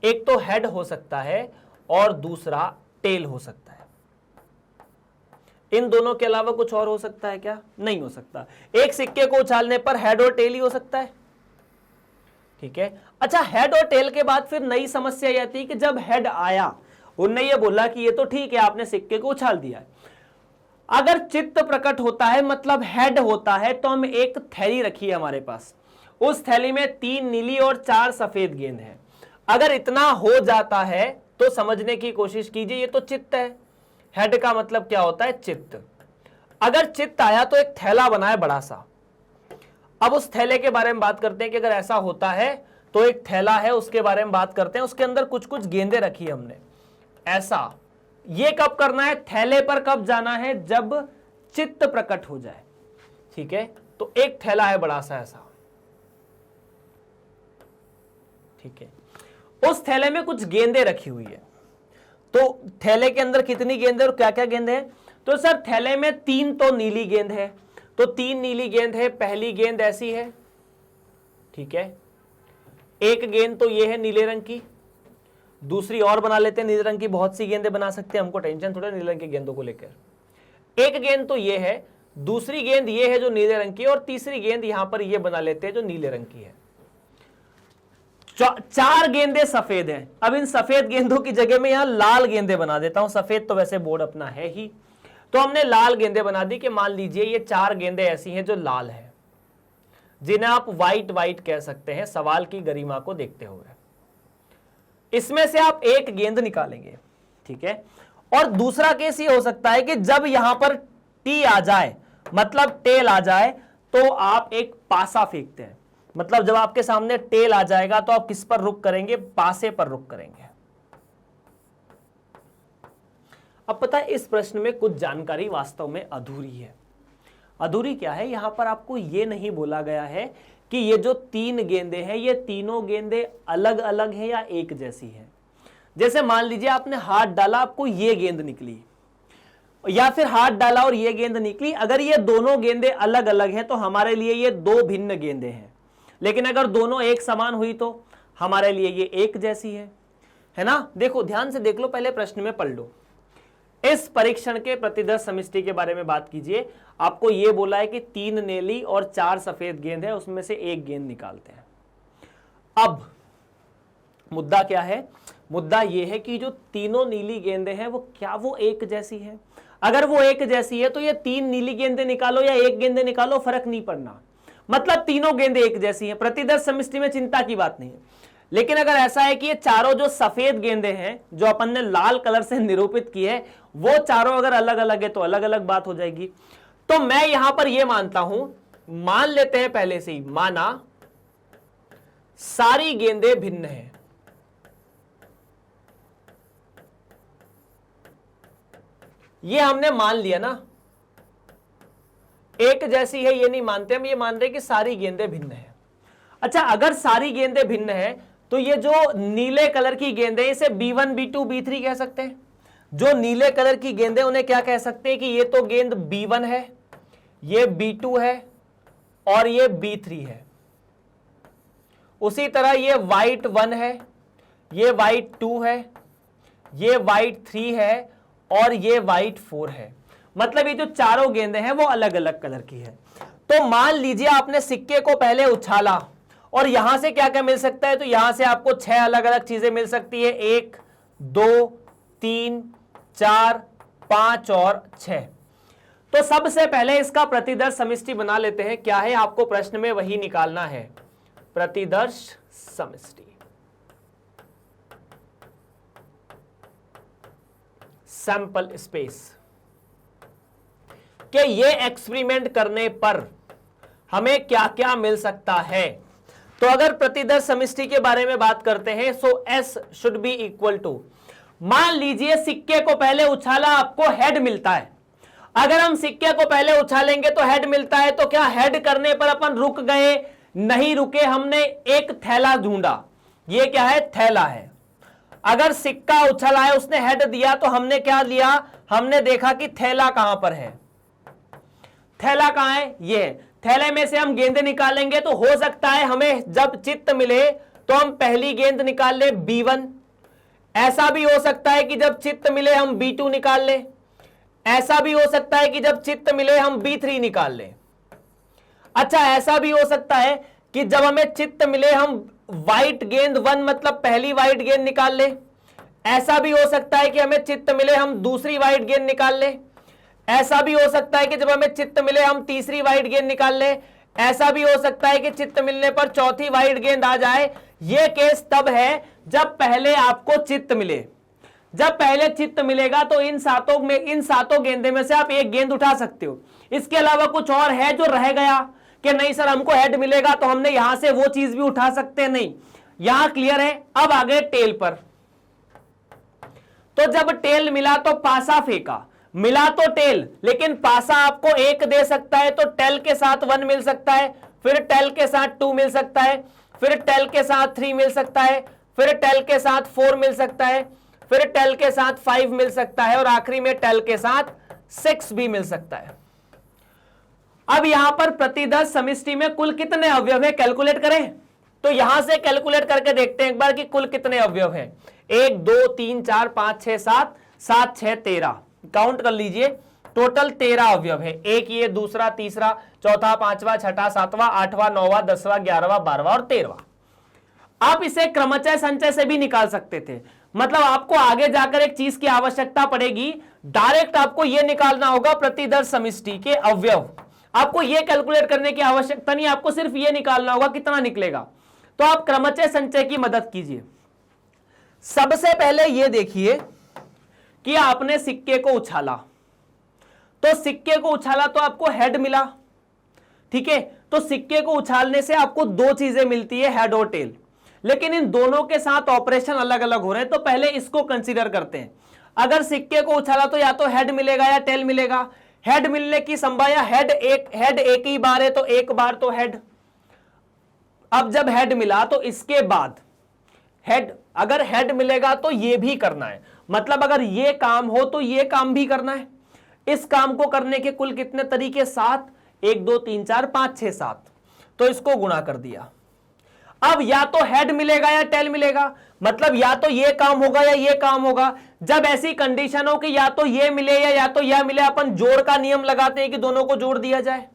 S1: एक तो हेड हो सकता है और दूसरा टेल हो सकता है। इन दोनों के अलावा कुछ और हो सकता है क्या? नहीं हो सकता। एक सिक्के को उछालने पर हेड और टेल ही हो सकता है। ठीक है। अच्छा, हेड और टेल के बाद फिर नई समस्या ये आती है कि जब हेड आया, उनने ये बोला कि ये तो ठीक है, आपने सिक्के को उछाल दिया है। अगर चित्त प्रकट होता है, मतलब हेड होता है, तो हम एक थैली रखी है हमारे पास। उस थैली में 3 नीली और 4 सफेद गेंद हैं। अगर इतना हो जाता है तो समझने की कोशिश कीजिए, ये तो चित्त है। हेड का मतलब क्या होता है? चित्त। अगर चित्त आया तो एक थैला बना है बड़ा सा। अब उस थैले के बारे में बात करते हैं कि अगर ऐसा होता है तो एक थैला है, उसके बारे में बात करते हैं। उसके अंदर कुछ कुछ गेंदें रखी हमने। ऐसा ये कब करना है? थैले पर कब जाना है? जब चित्त प्रकट हो जाए। ठीक है। तो एक थैला है बड़ा सा ऐसा। ठीक है। उस थैले में कुछ गेंदें रखी हुई है। तो थैले के अंदर कितनी गेंदें और क्या क्या गेंद है? तो सर थैले में 3 तो नीली गेंद है, तो 3 नीली गेंद है। पहली गेंद ऐसी है, ठीक है। एक गेंद तो ये है नीले रंग की, दूसरी और बना लेते हैं। नीले रंग की बहुत सी गेंदें बना सकते हैं, हमको टेंशन थोड़ा नीले रंग की गेंदों को लेकर। एक गेंद तो ये है, दूसरी गेंद ये है जो नीले रंग की है, और तीसरी गेंद यहां पर ये बना लेते हैं जो नीले रंग की है। 4 गेंदें सफेद हैं। अब इन सफेद गेंदों की जगह में यहां लाल गेंदें बना देता हूं। सफेद तो वैसे बोर्ड अपना है ही, तो हमने लाल गेंदें बना दी कि मान लीजिए ये 4 गेंदें ऐसी हैं जो लाल हैं, जिन्हें आप व्हाइट व्हाइट कह सकते हैं सवाल की गरिमा को देखते हुए। इसमें से आप एक गेंद निकालेंगे, ठीक है। और दूसरा केस ये हो सकता है कि जब यहां पर टी आ जाए, मतलब टेल आ जाए, तो आप एक पासा फेंकते हैं। मतलब जब आपके सामने टेल आ जाएगा तो आप किस पर रुक करेंगे? पासे पर रुक करेंगे। अब पता है इस प्रश्न में कुछ जानकारी वास्तव में अधूरी है। अधूरी क्या है? यहां पर आपको यह नहीं बोला गया है कि ये जो 3 गेंदें हैं, ये तीनों गेंदें अलग अलग हैं या एक जैसी हैं। जैसे मान लीजिए आपने हाथ डाला, आपको ये गेंद निकली, या फिर हाथ डाला और ये गेंद निकली। अगर ये दोनों गेंदें अलग अलग हैं तो हमारे लिए ये 2 भिन्न गेंदें हैं। लेकिन अगर दोनों एक समान हुई तो हमारे लिए ये एक जैसी है ना। देखो ध्यान से देख लो, पहले प्रश्न में पढ़ लो। इस परीक्षण के प्रतिदर्श समष्टि के बारे में बात कीजिए। आपको यह बोला है कि 3 नीली और 4 सफेद गेंद है, उसमें से एक गेंद निकालते हैं। अब मुद्दा क्या है? मुद्दा यह है कि जो तीनों नीली गेंदें हैं वो क्या वो एक जैसी है? अगर वो एक जैसी है तो ये 3 नीली गेंदें निकालो या एक गेंदें निकालो, फर्क नहीं पड़ना। मतलब तीनों गेंदें एक जैसी हैं। प्रतिदर्श समष्टि में चिंता की बात नहीं है। लेकिन अगर ऐसा है कि ये चारों जो सफेद गेंदें हैं, जो अपन ने लाल कलर से निरूपित की है, वो चारों अगर अलग अलग है तो अलग अलग बात हो जाएगी। तो मैं यहां पर यह मानता हूं, मान लेते हैं पहले से ही, माना सारी गेंदें भिन्न हैं। ये हमने मान लिया ना, एक जैसी है ये नहीं मानते हम, ये मान रहे कि सारी गेंदें भिन्न हैं। अच्छा, अगर सारी गेंदें भिन्न हैं तो ये जो नीले कलर की गेंदें, इसे B1 B2 B3 कह सकते हैं। जो नीले कलर की गेंदें उन्हें क्या कह सकते हैं कि ये तो गेंद B1 है, ये B2 है और ये B3 है। उसी तरह ये व्हाइट 1 है, ये व्हाइट 2 है, ये व्हाइट 3 है और ये व्हाइट 4 है। मतलब ये जो चारों गेंदें हैं वो अलग अलग कलर की है। तो मान लीजिए आपने सिक्के को पहले उछाला और यहां से क्या क्या मिल सकता है? तो यहां से आपको 6 अलग अलग चीजें मिल सकती है। 1 2 3 4 5 और 6। तो सबसे पहले इसका प्रतिदर्श समष्टि बना लेते हैं। क्या है, आपको प्रश्न में वही निकालना है, प्रतिदर्श समष्टि। सैंपल स्पेस कि ये एक्सपेरिमेंट करने पर हमें क्या क्या मिल सकता है। तो अगर प्रतिदर्श समष्टि के बारे में बात करते हैं, so S should be equal to, मान लीजिए सिक्के को पहले उछाला, आपको हेड मिलता है। अगर हम सिक्के को पहले उछालेंगे तो हेड मिलता है, तो क्या हेड करने पर अपन रुक गए? नहीं रुके, हमने एक थैला ढूंढा। ये क्या है? थैला है। अगर सिक्का उछला है, उसने हेड दिया, तो हमने क्या लिया? हमने देखा कि थैला कहां पर है। थैला कहां है? ये थैले में से हम गेंद निकालेंगे, तो हो सकता है हमें जब चित्त मिले तो हम पहली गेंद निकाल ले B1। ऐसा भी हो सकता है कि जब चित्त मिले हम B2 निकाल ले। ऐसा भी हो सकता है कि जब चित्त मिले हम B3 निकाल ले। अच्छा, ऐसा भी हो सकता है कि जब हमें चित्त मिले हम व्हाइट गेंद 1 मतलब पहली व्हाइट गेंद निकाल ले। ऐसा भी हो सकता है कि हमें चित्त मिले हम दूसरी व्हाइट गेंद निकाल ले। ऐसा भी हो सकता है कि जब हमें चित्त मिले हम तीसरी व्हाइट गेंद निकाल ले। ऐसा भी हो सकता है कि चित्त मिलने पर चौथी व्हाइट गेंद आ जाए। यह केस तब है जब पहले आपको चित्त मिले। जब पहले चित्त मिलेगा तो इन सातों गेंदे में से आप एक गेंद उठा सकते हो। इसके अलावा कुछ और है जो रह गया कि नहीं सर हमको हेड मिलेगा तो हमने यहां से वो चीज भी उठा सकते हैं? नहीं, यहां क्लियर है। अब आगे टेल पर, तो जब टेल मिला तो पासा फेंका, मिला तो टेल, लेकिन पासा आपको एक दे सकता है, तो टेल के साथ 1 मिल सकता है, फिर टेल के साथ 2 मिल सकता है, फिर टेल के साथ 3 मिल सकता है, फिर टेल के साथ 4 मिल सकता है, फिर टेल के साथ 5 मिल सकता है, और आखिरी में टेल के साथ 6 भी मिल सकता है। अब यहां पर प्रतिदर्श समष्टि में कुल कितने अवयव है, कैलकुलेट करें। तो यहां से कैलकुलेट करके देखते हैं एक बार कि कुल कितने अवयव हैं। 1 2 3 4 5 6 7 7 6 13, काउंट कर लीजिए, टोटल 13 अवयव है। एक ये, दूसरा, तीसरा, चौथा, पांचवा, छठा, सातवां, आठवां, नौवां, 10वां, 11वां, 12वां और 13वां। आप इसे क्रमचय संचय से भी निकाल सकते थे। मतलब आपको आगे जाकर एक चीज की आवश्यकता पड़ेगी, डायरेक्ट आपको यह निकालना होगा प्रतिदर्श समष्टि के अवयव। आपको यह कैलकुलेट करने की आवश्यकता नहीं, आपको सिर्फ यह निकालना होगा कितना निकलेगा। तो आप क्रमचय संचय की मदद कीजिए। सबसे पहले यह देखिए कि आपने सिक्के को उछाला, तो सिक्के को उछाला तो आपको हेड मिला, ठीक है। तो सिक्के को उछालने से आपको 2 चीजें मिलती है, हेड और टेल, लेकिन इन दोनों के साथ ऑपरेशन अलग अलग हो रहे हैं। तो पहले इसको कंसीडर करते हैं। अगर सिक्के को उछाला तो या तो हेड मिलेगा या टेल मिलेगा। हेड मिलने की संभावना, हेड एक ही बार है तो एक बार तो हेड। अब जब हेड मिला तो इसके बाद हेड, अगर हेड मिलेगा तो ये भी करना है, मतलब अगर ये काम हो तो ये काम भी करना है। इस काम को करने के कुल कितने तरीके? 7, 1 2 3 4 5 6 7, तो इसको गुणा कर दिया। अब या तो हेड मिलेगा या टेल मिलेगा, मतलब या तो ये काम होगा या ये काम होगा। जब ऐसी कंडीशन हो कि या तो ये मिले या तो यह मिले, अपन जोड़ का नियम लगाते हैं कि दोनों को जोड़ दिया जाए।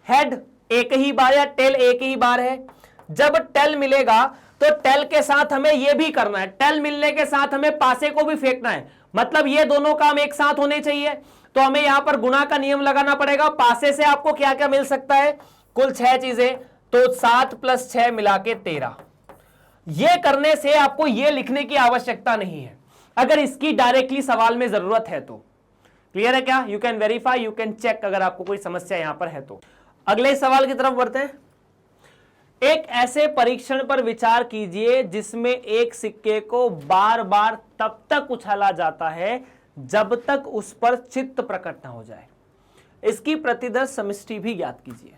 S1: हेड एक ही बार या टेल एक ही बार है। जब टेल मिलेगा तो टेल के साथ हमें यह भी करना है, टेल मिलने के साथ हमें पासे को भी फेंकना है, मतलब ये दोनों काम एक साथ होने चाहिए। तो हमें यहां पर गुणा का नियम लगाना पड़ेगा। पासे से आपको क्या क्या मिल सकता है? कुल 6 चीजें, तो 7 + 6 मिला के 13। यह करने से आपको यह लिखने की आवश्यकता नहीं है, अगर इसकी डायरेक्टली सवाल में जरूरत है तो। क्लियर है क्या? You can verify, you can check अगर आपको कोई समस्या यहां पर है तो। अगले सवाल की तरफ बढ़ते हैं। एक ऐसे परीक्षण पर विचार कीजिए जिसमें एक सिक्के को बार बार तब तक उछाला जाता है जब तक उस पर चित्त प्रकट न हो जाए। इसकी प्रतिदर्श समष्टि भी ज्ञात कीजिए।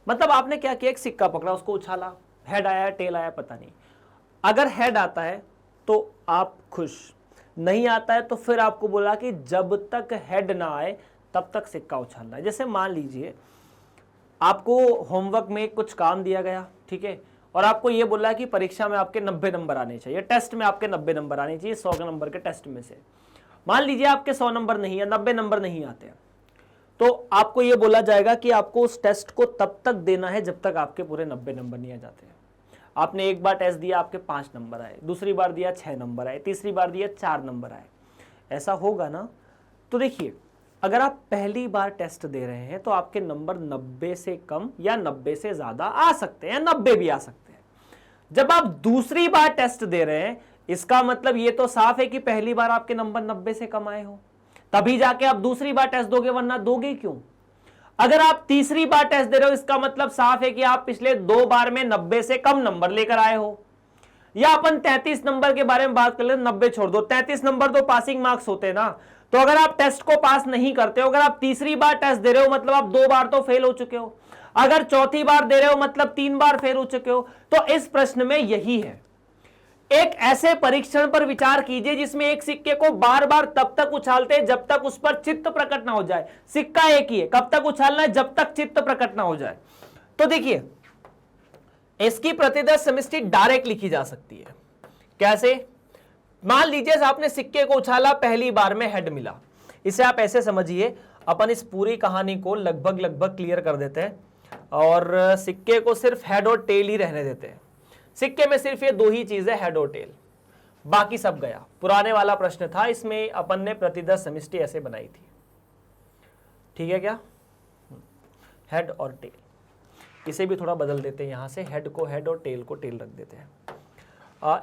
S1: मतलब आपने क्या किया, एक सिक्का पकड़ा, उसको उछाला, हेड आया टेल आया पता नहीं। अगर हेड आता है तो आप खुश, नहीं आता है तो फिर आपको बोला कि जब तक हेड ना आए तब तक सिक्का उछालना है। जैसे मान लीजिए आपको होमवर्क में कुछ काम दिया गया, ठीक है, और आपको यह बोला कि परीक्षा में आपके 90 नंबर आने चाहिए, टेस्ट में आपके 90 नंबर आने चाहिए 100 नंबर के टेस्ट में से। मान लीजिए आपके 100 नंबर नहीं है, 90 नंबर नहीं आते हैं, तो आपको यह बोला जाएगा कि आपको उस टेस्ट को तब तक देना है जब तक आपके पूरे 90 नंबर नहीं आ जाते हैं। आपने एक बार टेस्ट दिया, आपके 5 नंबर आए, दूसरी बार दिया 6 नंबर आए, तीसरी बार दिया 4 नंबर आए, ऐसा होगा ना। तो देखिए अगर आप पहली बार टेस्ट दे रहे हैं तो आपके नंबर 90 से कम या 90 से ज्यादा आ सकते हैं, 90 भी आ सकते हैं। जब आप दूसरी बार टेस्ट दे रहे हैं, इसका मतलब ये तो साफ है कि पहली बार आपके नंबर 90 से कम आए हो, तभी जाके आप दूसरी बार टेस्ट दोगे, वरना दोगे क्यों? अगर आप तीसरी बार टेस्ट दे रहे हो, इसका मतलब साफ है कि आप पिछले 2 बार में 90 से कम नंबर लेकर आए हो। या अपन 33 नंबर के बारे में बात कर ले, 90 छोड़ दो, 33 नंबर तो पासिंग मार्क्स होते हैं ना। तो अगर आप टेस्ट को पास नहीं करते हो, अगर आप तीसरी बार टेस्ट दे रहे हो, मतलब आप 2 बार तो फेल हो चुके हो। अगर चौथी बार दे रहे हो, मतलब 3 बार फेल हो चुके हो। तो इस प्रश्न में यही है। एक ऐसे परीक्षण पर विचार कीजिए जिसमें एक सिक्के को बार बार तब तक उछालते हैं जब तक उस पर चित्त प्रकट ना हो जाए। सिक्का एक ही है, कब तक उछालना है? जब तक चित्त प्रकट ना हो जाए। तो देखिए, इसकी प्रतिदर्श समष्टि डायरेक्ट लिखी जा सकती है। कैसे? मान लीजिए आपने सिक्के को उछाला, पहली बार में हेड मिला। इसे आप ऐसे समझिए, अपन इस पूरी कहानी को लगभग क्लियर कर देते हैं और सिक्के को सिर्फ हेड और टेल ही रहने देते हैं। सिक्के में सिर्फ ये 2 ही चीज है, हेड और टेल, बाकी सब गया। पुराने वाला प्रश्न था, इसमें अपन ने प्रतिदर्श समष्टि ऐसे बनाई थी। ठीक है क्या? हेड और टेल, इसे भी थोड़ा बदल देते हैं, यहां से हेड को हेड और टेल को टेल रख देते हैं।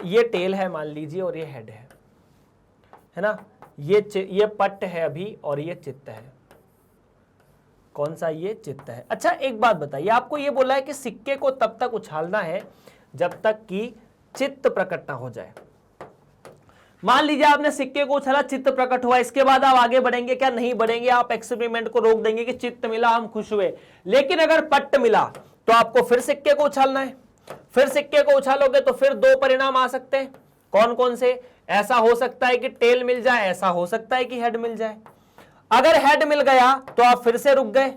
S1: ये टेल है मान लीजिए और ये हेड है ना। ये पट्ट है अभी और ये चित्त है। कौन सा? ये चित्त है। अच्छा एक बात बताइए, आपको ये बोला है कि सिक्के को तब तक उछालना है जब तक कि चित्त प्रकट ना हो जाए। मान लीजिए आपने सिक्के को उछाला, चित्त प्रकट हुआ, इसके बाद आप आगे बढ़ेंगे क्या? नहीं बढ़ेंगे। आप एक्सपेरिमेंट को रोक देंगे कि चित्त मिला, हम खुश हुए। लेकिन अगर पट्ट मिला तो आपको फिर सिक्के को उछालना है। फिर सिक्के को उछालोगे तो फिर 2 परिणाम आ सकते हैं। कौन कौन से? ऐसा हो सकता है कि टेल मिल जाए, ऐसा हो सकता है कि हेड मिल जाए। अगर हेड मिल गया तो आप फिर से रुक गए,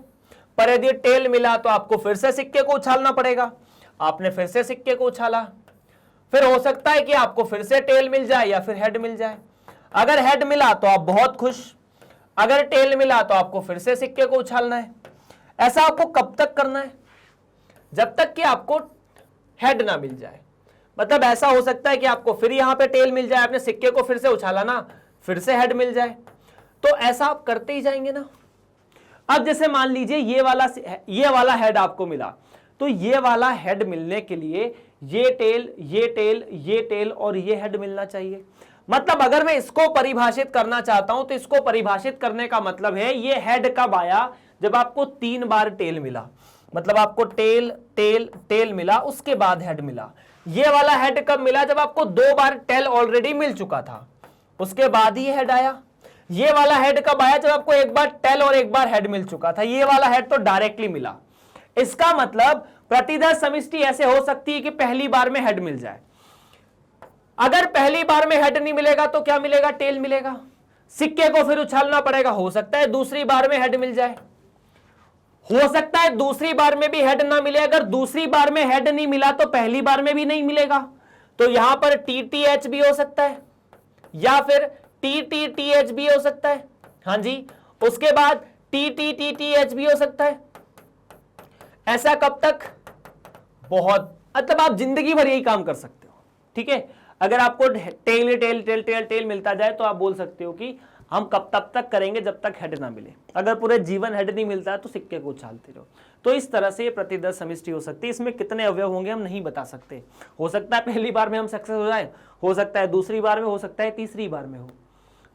S1: पर यदि टेल मिला तो आपको फिर से सिक्के को उछालना पड़ेगा। आपने फिर से सिक्के को उछाला, फिर हो सकता है कि आपको फिर से टेल मिल जाए या फिर हेड मिल जाए। अगर हेड मिला तो आप बहुत खुश, अगर टेल मिला तो आपको फिर से सिक्के को उछालना है। ऐसा आपको कब तक करना है? जब तक कि आपको हेड ना मिल जाए। मतलब ऐसा हो सकता है कि आपको फिर यहां पे टेल मिल जाए, आपने सिक्के को फिर से उछाला ना, फिर से हेड मिल जाए। तो ऐसा आप करते ही जाएंगे ना। अब जैसे मान लीजिए ये वाला हेड आपको मिला, तो ये वाला हेड मिलने के लिए ये टेल, ये टेल, ये टेल और ये हेड मिलना चाहिए। मतलब अगर मैं इसको परिभाषित करना चाहता हूं तो इसको परिभाषित करने का मतलब है ये हेड कब आया? जब आपको 3 बार टेल मिला। मतलब आपको टेल टेल टेल मिला, उसके बाद हेड मिला। ये वाला हेड कब मिला? जब आपको 2 बार टेल ऑलरेडी मिल चुका था, उसके बाद ही हेड आया। ये वाला हेड कब आया? जब आपको 1 बार टेल और 1 बार हेड मिल चुका था। ये वाला हेड तो डायरेक्टली मिला। इसका मतलब प्रतिदर्श समष्टि ऐसे हो सकती है कि पहली बार में हेड मिल जाए। अगर पहली बार में हेड नहीं मिलेगा तो क्या मिलेगा? टेल मिलेगा। सिक्के को फिर उछालना पड़ेगा। हो सकता है दूसरी बार में हेड मिल जाए, हो सकता है दूसरी बार में भी हेड ना मिले। अगर दूसरी बार में हेड नहीं मिला तो पहली बार में भी नहीं मिलेगा। तो यहां पर TTH भी हो सकता है या फिर TTTH भी हो सकता है। हां जी, उसके बाद TTTTH भी हो सकता है। ऐसा कब तक? बहुत, मतलब आप जिंदगी भर यही काम कर सकते हो। ठीक है, अगर आपको tail tail tail tail tail मिलता जाए तो आप बोल सकते हो कि हम कब तब तक करेंगे जब तक हेड ना मिले। अगर पूरे जीवन हेड नहीं मिलता है तो सिक्के को उछालते रहो। तो इस तरह से ये प्रतिदर्श समष्टि हो सकती है। इसमें कितने अवयव होंगे हम नहीं बता सकते। हो सकता है पहली बार में हम सक्सेस हो जाए, हो सकता है दूसरी बार में, हो सकता है तीसरी बार में हो।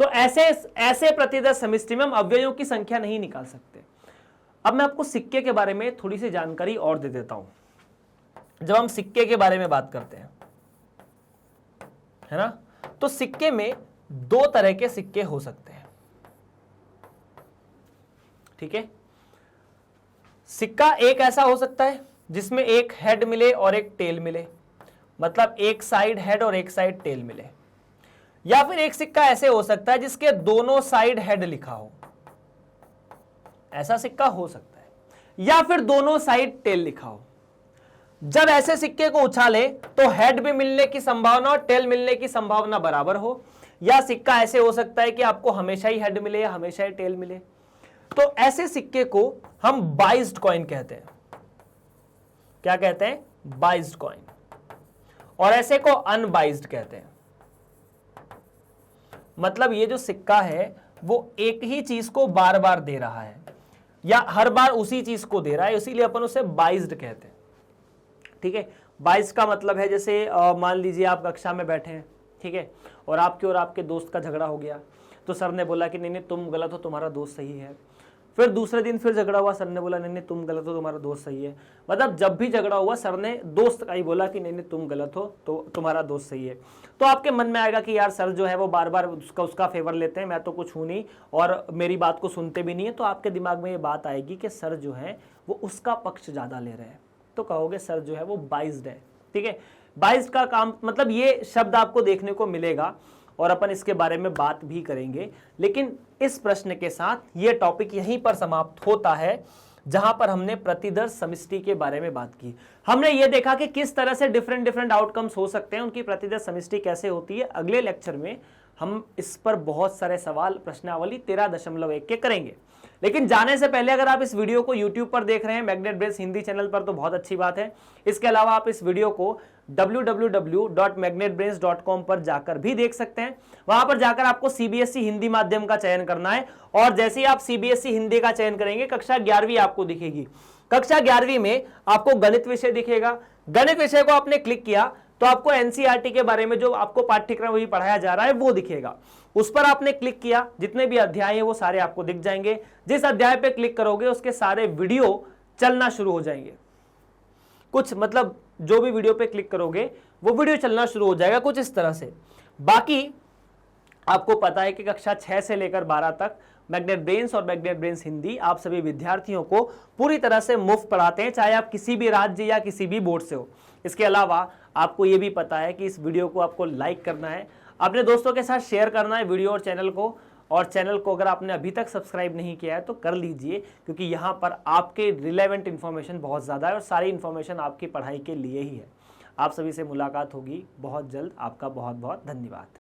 S1: तो ऐसे प्रतिदर्श समष्टि में हम अवयवों की संख्या नहीं निकाल सकते। अब मैं आपको सिक्के के बारे में थोड़ी सी जानकारी और दे देता हूं। जब हम सिक्के के बारे में बात करते हैं, है ना, तो सिक्के में 2 तरह के सिक्के हो सकते हैं। ठीक है, सिक्का एक ऐसा हो सकता है जिसमें एक हेड मिले और एक टेल मिले, मतलब एक साइड हेड और एक साइड टेल मिले। या फिर एक सिक्का ऐसे हो सकता है जिसके दोनों साइड हेड लिखा हो, ऐसा सिक्का हो सकता है। या फिर दोनों साइड टेल लिखा हो। जब ऐसे सिक्के को उछाले तो हेड भी मिलने की संभावना और टेल मिलने की संभावना बराबर हो। या सिक्का ऐसे हो सकता है कि आपको हमेशा ही हेड मिले या हमेशा ही टेल मिले। तो ऐसे सिक्के को हम बाइज्ड कॉइन कहते हैं। क्या कहते हैं? Biased coin. और ऐसे को अनबाइज्ड कहते हैं। मतलब ये जो सिक्का है वो एक ही चीज को बार बार दे रहा है या हर बार उसी चीज को दे रहा है, इसीलिए अपन उसे बाइज्ड कहते हैं। ठीक है, बाइज्ड का मतलब है जैसे मान लीजिए आप कक्षा में बैठे हैं, ठीक है, और आपके और आपके दोस्त का झगड़ा हो गया, तो सर ने बोला कि नहीं नहीं तुम गलत हो, तुम्हारा दोस्त सही है। फिर दूसरे दिन फिर झगड़ा हुआ, सर ने बोला नहीं नहीं तुम गलत हो, तुम्हारा दोस्त सही है। मतलब जब भी झगड़ा हुआ सर ने दोस्त का ही बोला कि नहीं नहीं तुम गलत हो, तो तुम्हारा दोस्त सही है। तो आपके मन में आएगा कि यार सर जो है वो बार बार उसका फेवर लेते हैं, मैं तो कुछ हूं नहीं और मेरी बात को सुनते भी नहीं है। तो आपके दिमाग में ये बात आएगी कि सर जो है वो उसका पक्ष ज्यादा ले रहे हैं, तो कहोगे सर जो है वो बाइज्ड है। ठीक है, बाइज्ड का काम मतलब ये शब्द आपको देखने को मिलेगा और अपन इसके बारे में बात भी करेंगे। लेकिन इस प्रश्न के साथ ये टॉपिक यहीं पर समाप्त होता है जहां पर हमने प्रतिदर्श समष्टि के बारे में बात की। हमने ये देखा कि किस तरह से डिफरेंट आउटकम्स हो सकते हैं, उनकी प्रतिदर्श समष्टि कैसे होती है। अगले लेक्चर में हम इस पर बहुत सारे सवाल प्रश्नावली 13.1 के करेंगे। लेकिन जाने से पहले अगर आप इस वीडियो को YouTube पर देख रहे हैं मैग्नेट ब्रेन्स हिंदी चैनल पर, तो बहुत अच्छी बात है। इसके अलावा आप इस वीडियो को www.magnetbrains.com पर जाकर भी देख सकते हैं। वहां पर जाकर आपको CBSE हिंदी माध्यम का चयन करना है और जैसे ही आप CBSE हिंदी का चयन करेंगे कक्षा 11वीं आपको दिखेगी। कक्षा 11वीं में आपको गणित विषय दिखेगा। गणित विषय को आपने क्लिक किया तो आपको NCERT के बारे में जो आपको पाठ्यक्रम भी पढ़ाया जा रहा है वो दिखेगा। उस पर आपने क्लिक किया, जितने भी अध्याय हैं वो सारे आपको दिख जाएंगे। जिस अध्याय पे क्लिक करोगे उसके सारे वीडियो चलना शुरू हो जाएंगे। कुछ मतलब जो भी वीडियो पे क्लिक करोगे वो वीडियो चलना शुरू हो जाएगा कुछ इस तरह से। बाकी आपको पता है कि कक्षा 6 से लेकर 12 तक मैग्नेट ब्रेन्स और मैग्नेट ब्रेन्स हिंदी आप सभी विद्यार्थियों को पूरी तरह से मुफ्त पढ़ाते हैं, चाहे आप किसी भी राज्य या किसी भी बोर्ड से हो। इसके अलावा आपको ये भी पता है कि इस वीडियो को आपको लाइक करना है, अपने दोस्तों के साथ शेयर करना है वीडियो और चैनल को। और चैनल को अगर आपने अभी तक सब्सक्राइब नहीं किया है तो कर लीजिए, क्योंकि यहाँ पर आपके रिलेवेंट इन्फॉर्मेशन बहुत ज़्यादा है और सारी इन्फॉर्मेशन आपकी पढ़ाई के लिए ही है। आप सभी से मुलाकात होगी बहुत जल्द। आपका बहुत बहुत धन्यवाद।